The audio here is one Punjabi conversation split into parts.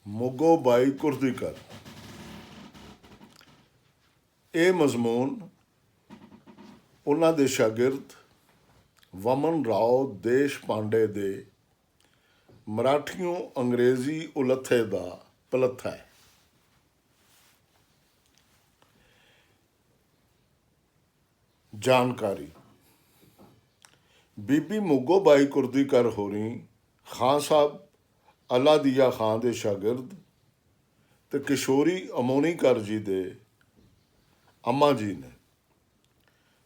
ਮੋਗੋ ਬਾਈ ਕੁਰਦੀਕਰ। ਇਹ ਮਜ਼ਮੂਨ ਉਹਨਾਂ ਦੇ ਸ਼ਾਗਿਰਦ ਵਮਨ ਰਾਓ ਦੇਸ਼ਪਾਂਡੇ ਦੇ ਮਰਾਠੀਓਂ ਅੰਗਰੇਜ਼ੀ ਉਲੱਥੇ ਦਾ ਪਲੱਥਾ ਹੈ। ਜਾਣਕਾਰੀ। ਬੀਬੀ ਮੋਗੋ ਬਾਈ ਕੁਰਦੀਕਰ ਹੋਰੀ ਖਾਂ ਸਾਹਿਬ ਅਲਾਦੀਆ ਖਾਂ ਦੇ ਸ਼ਾਗਿਰਦ ਤੇ ਕਿਸ਼ੋਰੀ ਅਮੋਨੀਕਰ ਜੀ ਦੇ ਅੰਮਾ ਜੀ ਨੇ।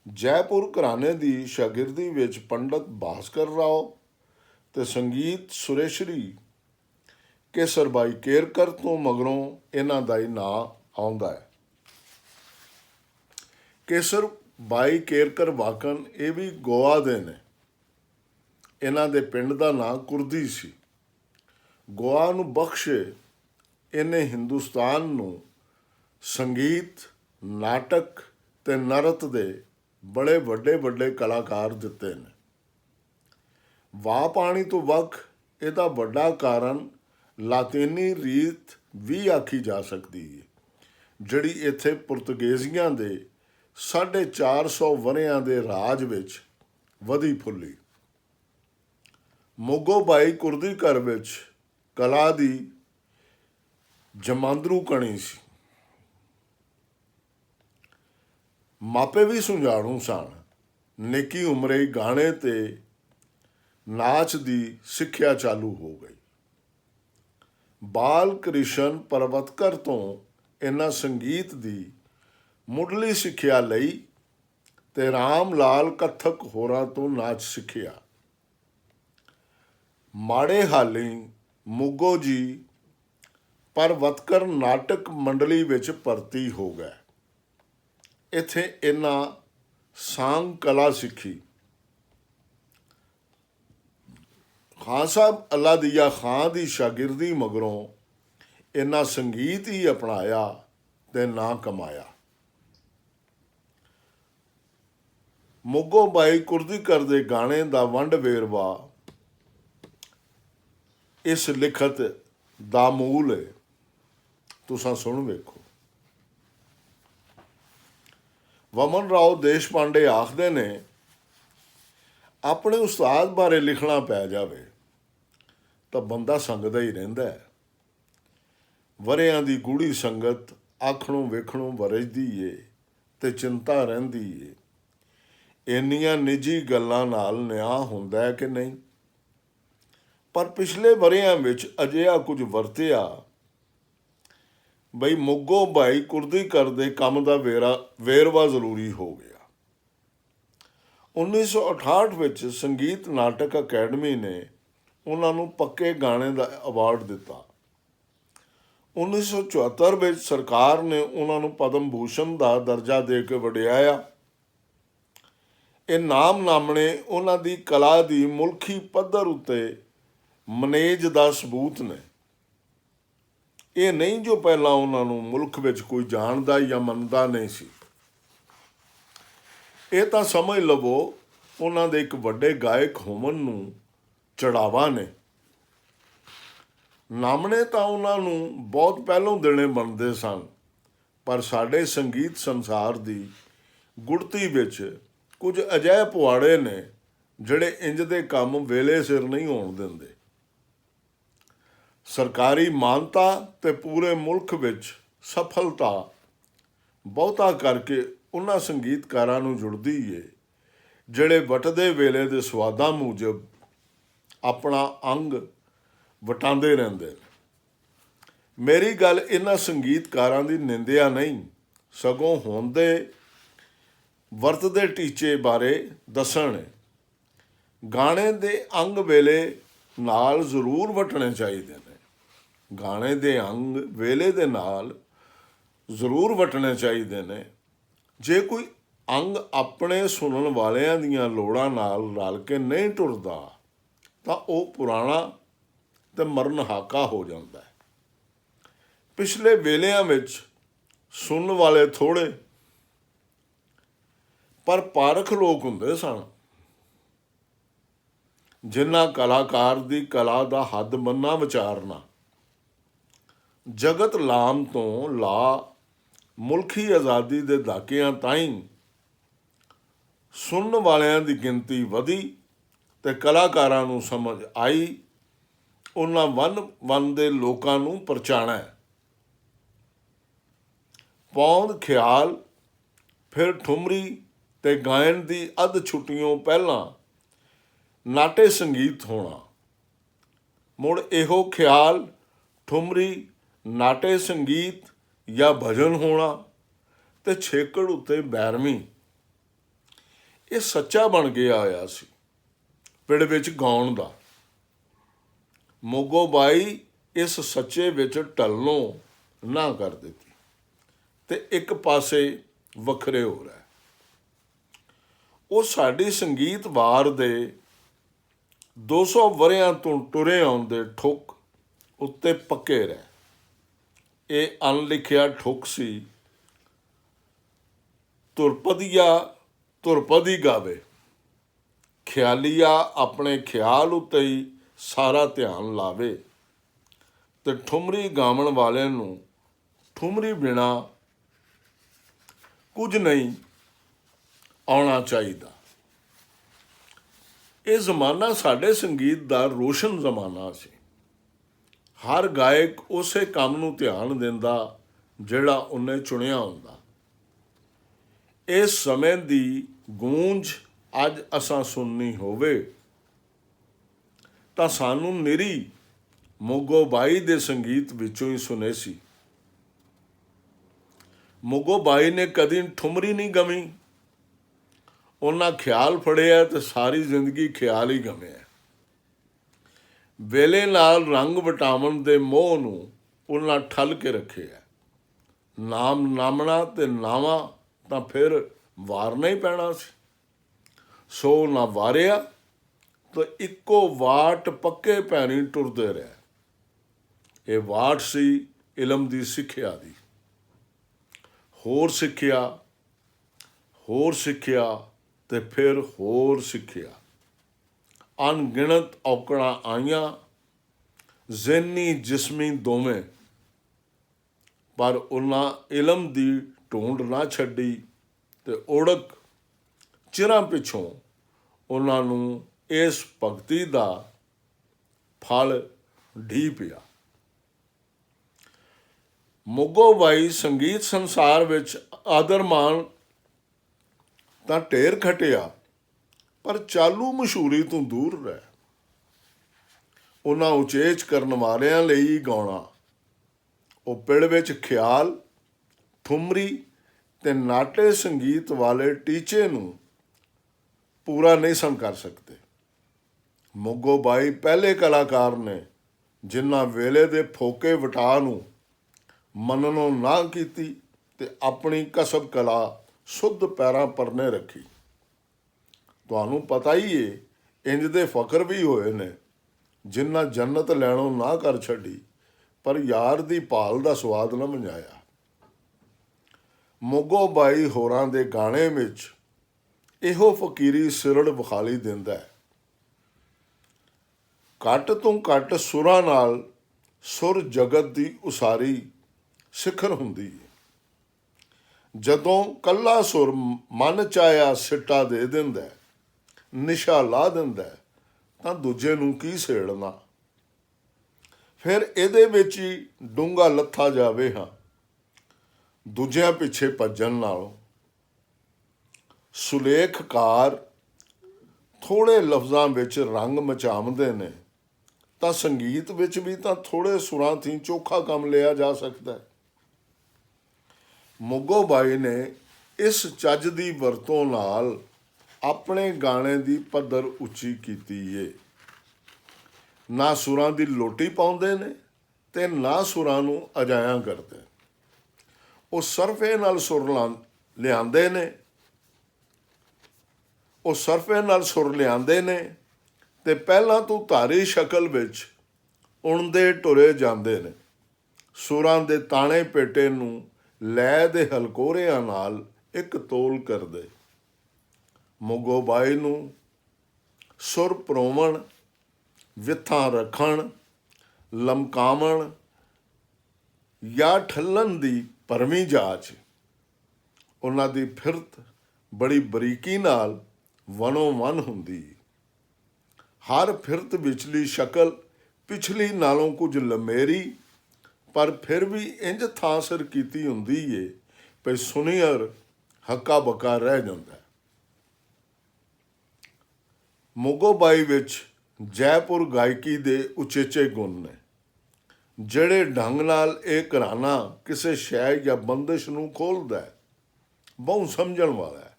ਜੈਪੁਰ ਘਰਾਣੇ ਦੀ ਸ਼ਾਗਿਰਦੀ ਵਿੱਚ ਪੰਡਤ ਭਾਸਕਰ ਰਾਓ ਤੇ ਸੰਗੀਤ ਸੁਰੇਸ਼ਰੀ ਕੇਸਰ ਬਾਈ ਕੇਰਕਰ ਤੋਂ ਮਗਰੋਂ ਇਹਨਾਂ ਦਾ ਹੀ ਨਾਂ ਆਉਂਦਾ ਹੈ। ਕੇਸਰ ਬਾਈ ਕੇਰਕਰ ਵਾਕਨ ਇਹ ਵੀ ਗੋਆ ਦੇ ਨੇ। ਇਹਨਾਂ ਦੇ ਪਿੰਡ ਦਾ ਨਾਂ ਕੁਰਦੀ ਸੀ। ਗੋਆ ਨੂੰ ਬਖਸ਼ੇ ਇਹਨੇ ਹਿੰਦੁਸਤਾਨ ਨੂੰ ਸੰਗੀਤ, ਨਾਟਕ ਤੇ ਨਰਤ ਦੇ ਬੜੇ ਵੱਡੇ ਵੱਡੇ ਕਲਾਕਾਰ ਦਿੱਤੇ ਨੇ। ਵਾਹ ਪਾਣੀ ਤੋਂ ਵੱਖ ਇਹਦਾ ਵੱਡਾ ਕਾਰਨ ਲਾਤੀਨੀ ਰੀਤ ਵੀ ਆਖੀ ਜਾ ਸਕਦੀ ਹੈ, ਜਿਹੜੀ ਇੱਥੇ ਪੁਰਤਗੇਜ਼ੀਆਂ ਦੇ 450 ਵਰ੍ਹਿਆਂ ਦੇ ਰਾਜ ਵਿੱਚ ਵਧੀ ਫੁੱਲੀ। ਮੋਗੋ ਬਾਈ ਕੁਰਦੀਕਰ ਵਿੱਚ ਕਲਾ ਦੀ ਜਮਾਂਦਰੂ ਕਣੀ ਸੀ। ਮਾਪੇ ਵੀ ਸੁਝਾਣੂ ਸਨ। ਨਿੱਕੀ ਉਮਰੇ ਹੀ ਗਾਣੇ ਤੇ ਨਾਚ ਦੀ ਸਿੱਖਿਆ ਚਾਲੂ ਹੋ ਗਈ। ਬਾਲ ਕ੍ਰਿਸ਼ਨ ਪਰਵਤਕਰ ਤੋਂ ਇਹਨਾਂ ਸੰਗੀਤ ਦੀ ਮੁੱਢਲੀ ਸਿੱਖਿਆ ਲਈ ਤੇ ਰਾਮ ਲਾਲ ਕੱਥਕ ਹੋਰਾਂ ਤੋਂ ਨਾਚ ਸਿੱਖਿਆ। ਮਾੜੇ ਹਾਲੀ ਮੋਗੋ ਜੀ ਪਰਵਤਕਰ ਨਾਟਕ ਮੰਡਲੀ ਵਿੱਚ ਭਰਤੀ ਹੋ ਗਏ। ਇੱਥੇ ਇਹਨਾਂ ਸਾਂਗ ਕਲਾ ਸਿੱਖੀ। ਖਾਂ ਸਾਹਿਬ ਅਲਾਦੀਆ ਖਾਂ ਦੀ ਸ਼ਾਗਿਰਦੀ ਮਗਰੋਂ ਇਹਨਾਂ ਸੰਗੀਤ ਹੀ ਅਪਣਾਇਆ ਤੇ ਨਾਂ ਕਮਾਇਆ। ਮੋਗੋ ਬਾਈ ਕੁਰਦੀਕਰ ਦੇ ਗਾਣੇ ਦਾ ਵੰਡ ਵੇਰਵਾ ਇਸ ਲਿਖਤ ਦਾ ਮੂਲ ਹੈ। ਤੁਸੀਂ ਸੁਣ ਵੇਖੋ। ਵਮਨ ਰਾਓ ਦੇਸ਼ਪਾਂਡੇ ਆਖਦੇ ਨੇ, ਆਪਣੇ ਉਸਤਾਦ ਬਾਰੇ ਲਿਖਣਾ ਪੈ ਜਾਵੇ ਤਾਂ ਬੰਦਾ ਸੰਗਦਾ ਹੀ ਰਹਿੰਦਾ ਹੈ। ਵਰ੍ਹਿਆਂ ਦੀ ਗੂੜੀ ਸੰਗਤ ਆਖਣੋਂ ਵੇਖਣੋਂ ਵਰਜਦੀ ਏ ਤੇ ਚਿੰਤਾ ਰਹਿੰਦੀ ਏ, ਇੰਨੀਆਂ ਨਿੱਜੀ ਗੱਲਾਂ ਨਾਲ ਨਿਆਂ ਹੁੰਦਾ ਹੈ ਕਿ ਨਹੀਂ। ਪਰ ਪਿਛਲੇ ਵਰ੍ਹਿਆਂ ਵਿੱਚ ਅਜਿਹਾ ਕੁਝ ਵਰਤਿਆ ਬਈ ਮੋਗੋ ਬਾਈ ਕੁਰਦੀਕਰ ਦੇ ਕੰਮ ਦਾ ਵੇਰਵਾ ਜ਼ਰੂਰੀ ਹੋ ਗਿਆ। 1968 ਵਿੱਚ ਸੰਗੀਤ ਨਾਟਕ ਅਕੈਡਮੀ ਨੇ ਉਹਨਾਂ ਨੂੰ ਪੱਕੇ ਗਾਣੇ ਦਾ ਅਵਾਰਡ ਦਿੱਤਾ। 1974 ਵਿੱਚ ਸਰਕਾਰ ਨੇ ਉਹਨਾਂ ਨੂੰ ਪਦਮ ਭੂਸ਼ਣ ਦਾ ਦਰਜਾ ਦੇ ਕੇ ਵਡਿਆਇਆ। ਇਹ ਨਾਮਣੇ ਉਹਨਾਂ ਦੀ ਕਲਾ ਦੀ ਮੁਲਕੀ ਪੱਧਰ ਉੱਤੇ ਮਨੇਜ ਦਾ ਸਬੂਤ ਨੇ। ਇਹ ਨਹੀਂ ਜੋ ਪਹਿਲਾਂ ਉਹਨਾਂ ਨੂੰ ਮੁਲਕ ਵਿੱਚ ਕੋਈ ਜਾਣਦਾ ਜਾਂ ਮੰਨਦਾ ਨਹੀਂ ਸੀ। ਇਹ ਤਾਂ ਸਮਝ ਲਵੋ ਉਹਨਾਂ ਦੇ ਇੱਕ ਵੱਡੇ ਗਾਇਕ ਹੋਣ ਨੂੰ ਚੜਾਵਾ ਨੇ। ਨਾਮਣੇ ਤਾਂ ਉਹਨਾਂ ਨੂੰ ਬਹੁਤ ਪਹਿਲੋਂ ਦੇਣੇ ਬਣਦੇ ਸਨ, ਪਰ ਸਾਡੇ ਸੰਗੀਤ ਸੰਸਾਰ ਦੀ ਗੁੜਤੀ ਵਿੱਚ ਕੁਝ ਅਜਿਹੇ ਪੁਆੜੇ ਨੇ ਜਿਹੜੇ ਇੰਜ ਦੇ ਕੰਮ ਵੇਲੇ ਸਿਰ ਨਹੀਂ ਹੋਣ ਦਿੰਦੇ। ਸਰਕਾਰੀ ਮਾਨਤਾ ਤੇ ਪੂਰੇ ਮੁਲਕ ਵਿੱਚ ਸਫਲਤਾ ਬਹੁਤਾ ਕਰਕੇ ਉਹਨਾਂ ਸੰਗੀਤਕਾਰਾਂ ਨੂੰ ਜੁੜਦੀ ਏ ਜਿਹੜੇ ਵਟਦੇ ਵੇਲੇ ਦੇ ਸਵਾਦਾਂ ਮੂਜਬ ਆਪਣਾ ਅੰਗ ਵਟਾਉਂਦੇ ਰਹਿੰਦੇ ਨੇ। ਮੇਰੀ ਗੱਲ ਇਹਨਾਂ ਸੰਗੀਤਕਾਰਾਂ ਦੀ ਨਿੰਦਿਆ ਨਹੀਂ, ਸਗੋਂ ਹੁੰਦੇ ਵਰਤਦੇ ਟੀਚੇ ਬਾਰੇ ਦੱਸਣ। ਗਾਣੇ ਦੇ ਅੰਗ ਵੇਲੇ ਨਾਲ ਜ਼ਰੂਰ ਵਟਣੇ ਚਾਹੀਦੇ ਨੇ। ਗਾਣੇ ਦੇ ਅੰਗ ਵੇਲੇ ਦੇ ਨਾਲ ਜ਼ਰੂਰ ਵਟਣੇ ਚਾਹੀਦੇ ਨੇ। ਜੇ ਕੋਈ ਅੰਗ ਆਪਣੇ ਸੁਣਨ ਵਾਲਿਆਂ ਦੀਆਂ ਲੋੜਾਂ ਨਾਲ ਰਲ ਕੇ ਨਹੀਂ ਟੁਰਦਾ ਤਾਂ ਉਹ ਪੁਰਾਣਾ ਤੇ ਮਰਨਹਾਕਾ ਹੋ ਜਾਂਦਾ ਹੈ। ਪਿਛਲੇ ਵੇਲਿਆਂ ਵਿੱਚ ਸੁਣਨ ਵਾਲੇ ਥੋੜ੍ਹੇ ਪਰ ਪਾਰਖ ਲੋਕ ਹੁੰਦੇ ਸਨ, ਜਿਨ੍ਹਾਂ ਕਲਾਕਾਰ ਦੀ ਕਲਾ ਦਾ ਹੱਦ ਮੰਨਣਾ ਵਿਚਾਰਨਾ ਜਗਤ ਲਾਮ ਤੋਂ ਲਾ ਮੁਲਕੀ ਆਜ਼ਾਦੀ ਦੇ ਦਹਾਕਿਆਂ ਤਾਈਂ ਸੁਣਨ ਵਾਲਿਆਂ ਦੀ ਗਿਣਤੀ ਵਧੀ ਤੇ ਕਲਾਕਾਰਾਂ ਨੂੰ ਸਮਝ ਆਈ ਉਹਨਾਂ ਵੰਨ ਦੇ ਲੋਕਾਂ ਨੂੰ ਪਰਚਾਣਾ ਹੈ। ਪੌਂਦ ਖਿਆਲ, ਫਿਰ ਠੁਮਰੀ ਤੇ ਗਾਇਨ ਦੀ ਅੱਧ ਛੁੱਟੀਆਂ ਪਹਿਲਾਂ ਨਾਟੇ ਸੰਗੀਤ ਹੋਣਾ, ਮੁੜ ਇਹੋ ਖਿਆਲ, ਠੁਮਰੀ, ਨਾਟੇ ਸੰਗੀਤ ਜਾਂ ਭਜਨ ਹੋਣਾ ਤੇ ਛੇਕੜ ਉੱਤੇ ਬੈਰਵੀਂ। ਇਹ ਸੱਚਾ ਬਣ ਗਿਆ ਹੋਇਆ ਸੀ ਪਿੰਡ ਵਿੱਚ ਗਾਉਣ ਦਾ। ਮੋਗੋ ਬਾਈ ਇਸ ਸੱਚੇ ਵਿੱਚ ਢਲਣੋਂ ਨਾ ਕਰ ਦਿੱਤੀ ਤੇ ਇੱਕ ਪਾਸੇ ਵੱਖਰੇ ਹੋ ਰਿਹਾ। ਉਹ ਸਾਡੀ ਸੰਗੀਤ ਵਾਰ ਦੇ 200 ਵਰ੍ਹਿਆਂ ਤੋਂ ਟੁਰੇ ਆਉਂਦੇ ਠੁੱਕ ਉੱਤੇ ਪੱਕੇ ਰਹੇ। ਇਹ ਅਣਲਿਖਿਆ ਠੁੱਕ ਸੀ, ਧੁਰਪਦੀ ਗਾਵੇ, ਖਿਆਲੀਆ ਆਪਣੇ ਖਿਆਲ ਉੱਤੇ ਹੀ ਸਾਰਾ ਧਿਆਨ ਲਾਵੇ ਤੇ ਠੁਮਰੀ ਗਾਵਣ ਵਾਲਿਆਂ ਨੂੰ ਠੁਮਰੀ ਬਿਨਾ ਕੁਝ ਨਹੀਂ ਆਉਣਾ ਚਾਹੀਦਾ। ਇਹ ਜ਼ਮਾਨਾ ਸਾਡੇ ਸੰਗੀਤ ਦਾ ਰੋਸ਼ਨ ਜ਼ਮਾਨਾ ਸੀ। ਹਰ ਗਾਇਕ ਉਸੇ ਕੰਮ ਨੂੰ ਧਿਆਨ ਦਿੰਦਾ ਜਿਹੜਾ ਉਹਨੇ ਚੁਣਿਆ ਹੁੰਦਾ। ਇਸ ਸਮੇਂ ਦੀ ਗੂੰਜ ਅੱਜ ਅਸਾਂ ਸੁਣਨੀ ਹੋਵੇ ਤਾਂ ਸਾਨੂੰ ਨਿਰੀ ਮੋਗੋ ਬਾਈ ਦੇ ਸੰਗੀਤ ਵਿੱਚੋਂ ਹੀ ਸੁਣੇ ਸੀ। ਮੋਗੋ ਬਾਈ ਨੇ ਕਦੀ ਠੁਮਰੀ ਨਹੀਂ ਗਵੀ। ਉਹਨਾਂ ਖਿਆਲ ਫੜਿਆ ਤੇ ਸਾਰੀ ਜ਼ਿੰਦਗੀ ਖਿਆਲ ਹੀ ਗਵਿਆ। ਵੇਲੇ ਨਾਲ ਰੰਗ ਵਟਾਵਣ ਦੇ ਮੋਹ ਨੂੰ ਉਹਨਾਂ ਠੱਲ ਕੇ ਰੱਖਿਆ। ਨਾਮ ਨਾਮਣਾ ਤੇ ਨਾਵਾਂ ਤਾਂ ਫਿਰ ਵਾਰਨਾ ਹੀ ਪੈਣਾ ਸੀ। ਸੋ ਨਾ ਵਾਰਿਆ ਤਾਂ ਇੱਕੋ ਵਾਟ ਪੱਕੇ ਪੈਰੀਂ ਟੁਰਦੇ ਰਹੇ। ਇਹ ਵਾਟ ਸੀ ਇਲਮ ਦੀ ਸਿੱਖਿਆ ਦੀ। ਹੋਰ ਸਿੱਖਿਆ ਤੇ ਫਿਰ ਹੋਰ ਸਿੱਖਿਆ। ਅਣਗਿਣਤ ਔਕੜਾਂ ਆਈਆਂ, ਜ਼ਿਹਨੀ ਜਿਸਮੀ ਦੋਵੇਂ, ਪਰ ਉਹਨਾਂ ਇਲਮ ਦੀ ਢੂੰਡ ਨਾ ਛੱਡੀ ਤੇ ਉੜਕ ਚਿਰਾਂ ਪਿੱਛੋਂ ਉਹਨਾਂ ਨੂੰ ਇਸ ਭਗਤੀ ਦਾ ਫਲ ਢੀ ਪਿਆ। ਮੋਗੋ ਬਾਈ ਸੰਗੀਤ ਸੰਸਾਰ ਵਿੱਚ ਆਦਰ ਮਾਣ ਤਾਂ ਢੇਰ ਖਟਿਆ, ਪਰ ਚਾਲੂ ਮਸ਼ਹੂਰੀ ਤੋਂ ਦੂਰ ਰਹਿ। ਉਹਨਾਂ ਉਚੇਚ ਕਰਨ ਵਾਲਿਆਂ ਲਈ ਗਾਉਣਾ। ਉਹ ਪਿੜ ਵਿੱਚ ਖਿਆਲ, ਠੁਮਰੀ ਤੇ ਨਾਟੇ ਸੰਗੀਤ ਵਾਲੇ ਟੀਚੇ ਨੂੰ ਪੂਰਾ ਨਹੀਂ ਸਨ ਕਰ ਸਕਦੇ। ਮੋਗੋ ਬਾਈ ਪਹਿਲੇ ਕਲਾਕਾਰ ਨੇ ਜਿਨ੍ਹਾਂ ਵੇਲੇ ਦੇ ਫੋਕੇ ਵਟਾ ਨੂੰ ਮੰਨਣੋਂ ਨਾ ਕੀਤੀ ਤੇ ਆਪਣੀ ਕਸਬ ਕਲਾ ਸੁੱਧ ਪੈਰਾਂ ਪਰਨੇ ਰੱਖੀ। ਤੁਹਾਨੂੰ ਪਤਾ ਹੀ ਏ, ਇੰਜ ਦੇ ਫਕਰ ਵੀ ਹੋਏ ਨੇ ਜਿਨ੍ਹਾਂ ਜੰਨਤ ਲੈਣੋਂ ਨਾ ਕਰ ਛੱਡੀ ਪਰ ਯਾਰ ਦੀ ਭਾਲ ਦਾ ਸਵਾਦ ਨਾ ਮੰਝਾਇਆ। ਮੋਗੋ ਬਾਈ ਹੋਰਾਂ ਦੇ ਗਾਣੇ ਵਿੱਚ ਇਹੋ ਫਕੀਰੀ ਸਿਰੜ ਵਿਖਾਲੀ ਦਿੰਦਾ ਹੈ। ਘੱਟ ਤੋਂ ਘੱਟ ਸੁਰਾਂ ਨਾਲ ਸੁਰ ਜਗਤ ਦੀ ਉਸਾਰੀ ਸਿਖਰ ਹੁੰਦੀ ਹੈ। ਜਦੋਂ ਕੱਲਾ ਸੁਰ ਮਨ ਚਾਹਿਆ ਸਿੱਟਾ ਦੇ ਦਿੰਦਾ, ਨਿਸ਼ਾ ਲਾ ਦਿੰਦਾ, ਤਾਂ ਦੂਜੇ ਨੂੰ ਕੀ ਛੇੜਨਾ। ਫਿਰ ਇਹਦੇ ਵਿੱਚ ਹੀ ਡੂੰਘਾ ਲੱਥਾ ਜਾਵੇ ਹਾਂ ਦੂਜਿਆਂ ਪਿੱਛੇ ਭੱਜਣ ਨਾਲੋਂ। ਸੁਲੇਖਕਾਰ ਥੋੜ੍ਹੇ ਲਫ਼ਜ਼ਾਂ ਵਿੱਚ ਰੰਗ ਮਚਾਉਂਦੇ ਨੇ ਤਾਂ ਸੰਗੀਤ ਵਿੱਚ ਵੀ ਤਾਂ ਥੋੜ੍ਹੇ ਸੁਰਾਂ ਥੀ ਚੋਖਾ ਕੰਮ ਲਿਆ ਜਾ ਸਕਦਾ। ਮੋਗੋ ਬਾਈ ਨੇ ਇਸ ਚੱਜ ਦੀ ਵਰਤੋਂ ਨਾਲ ਆਪਣੇ ਗਾਣੇ ਦੀ ਪੱਧਰ ਉੱਚੀ ਕੀਤੀ ਏ। ਨਾ ਸੁਰਾਂ ਦੀ ਲੋਟੀ ਪਾਉਂਦੇ ਨੇ ਤੇ ਨਾ ਸੁਰਾਂ ਨੂੰ ਅਜਾਇਆ ਕਰਦੇ। ਉਹ ਸਰਫੇ ਨਾਲ ਸੁਰ ਲਿਆਂਦੇ ਨੇ ਤੇ ਪਹਿਲਾਂ ਤੋਂ ਧਾਰੀ ਸ਼ਕਲ ਵਿੱਚ ਉਣਦੇ ਟੁਰੇ ਜਾਂਦੇ ਨੇ। ਸੁਰਾਂ ਦੇ ਤਾਣੇ ਪੇਟੇ ਨੂੰ ਲੈ ਦੇ ਹਲਕੋਰਿਆਂ ਨਾਲ ਇੱਕ ਤੋਲ ਕਰਦੇ। ਮੋਗੋ ਬਾਈ ਨੂੰ ਸੁਰ ਪਰੋਵਣ, ਵਿਥਾਂ ਰੱਖਣ, ਲਮਕਾਵਣ ਜਾਂ ਠੱਲਣ ਦੀ ਭਰਵੀਂ ਜਾਚ। ਉਹਨਾਂ ਦੀ ਫਿਰਤ ਬੜੀ ਬਰੀਕੀ ਨਾਲ ਵਨੋਂ ਵਨ ਹੁੰਦੀ। ਹਰ ਫਿਰਤ ਵਿਚਲੀ ਸ਼ਕਲ ਪਿਛਲੀ ਨਾਲੋਂ ਕੁਝ ਲੰਮੇਰੀ, ਪਰ ਫਿਰ ਵੀ ਇੰਜ ਥਾਂ ਸਿਰ ਕੀਤੀ ਹੁੰਦੀ ਏ ਵੀ ਸੁਨੀਅਰ ਹੱਕਾ ਬੱਕਾ ਰਹਿ ਜਾਂਦਾ। ਮੋਗੋਬਾਈ ਵਿੱਚ ਜੈਪੁਰ ਗਾਇਕੀ ਦੇ ਉਚੇਚੇ ਗੁਣ ਨੇ, ਜਿਹੜੇ ਢੰਗ ਨਾਲ ਇਹ ਘਰਾਨਾ ਕਿਸੇ ਸ਼ੈ ਜਾਂ ਬੰਦਿਸ਼ ਨੂੰ ਖੋਲ੍ਹਦਾ ਹੈ, ਬਹੁਤ ਸਮਝਣ ਵਾਲਾ ਹੈ।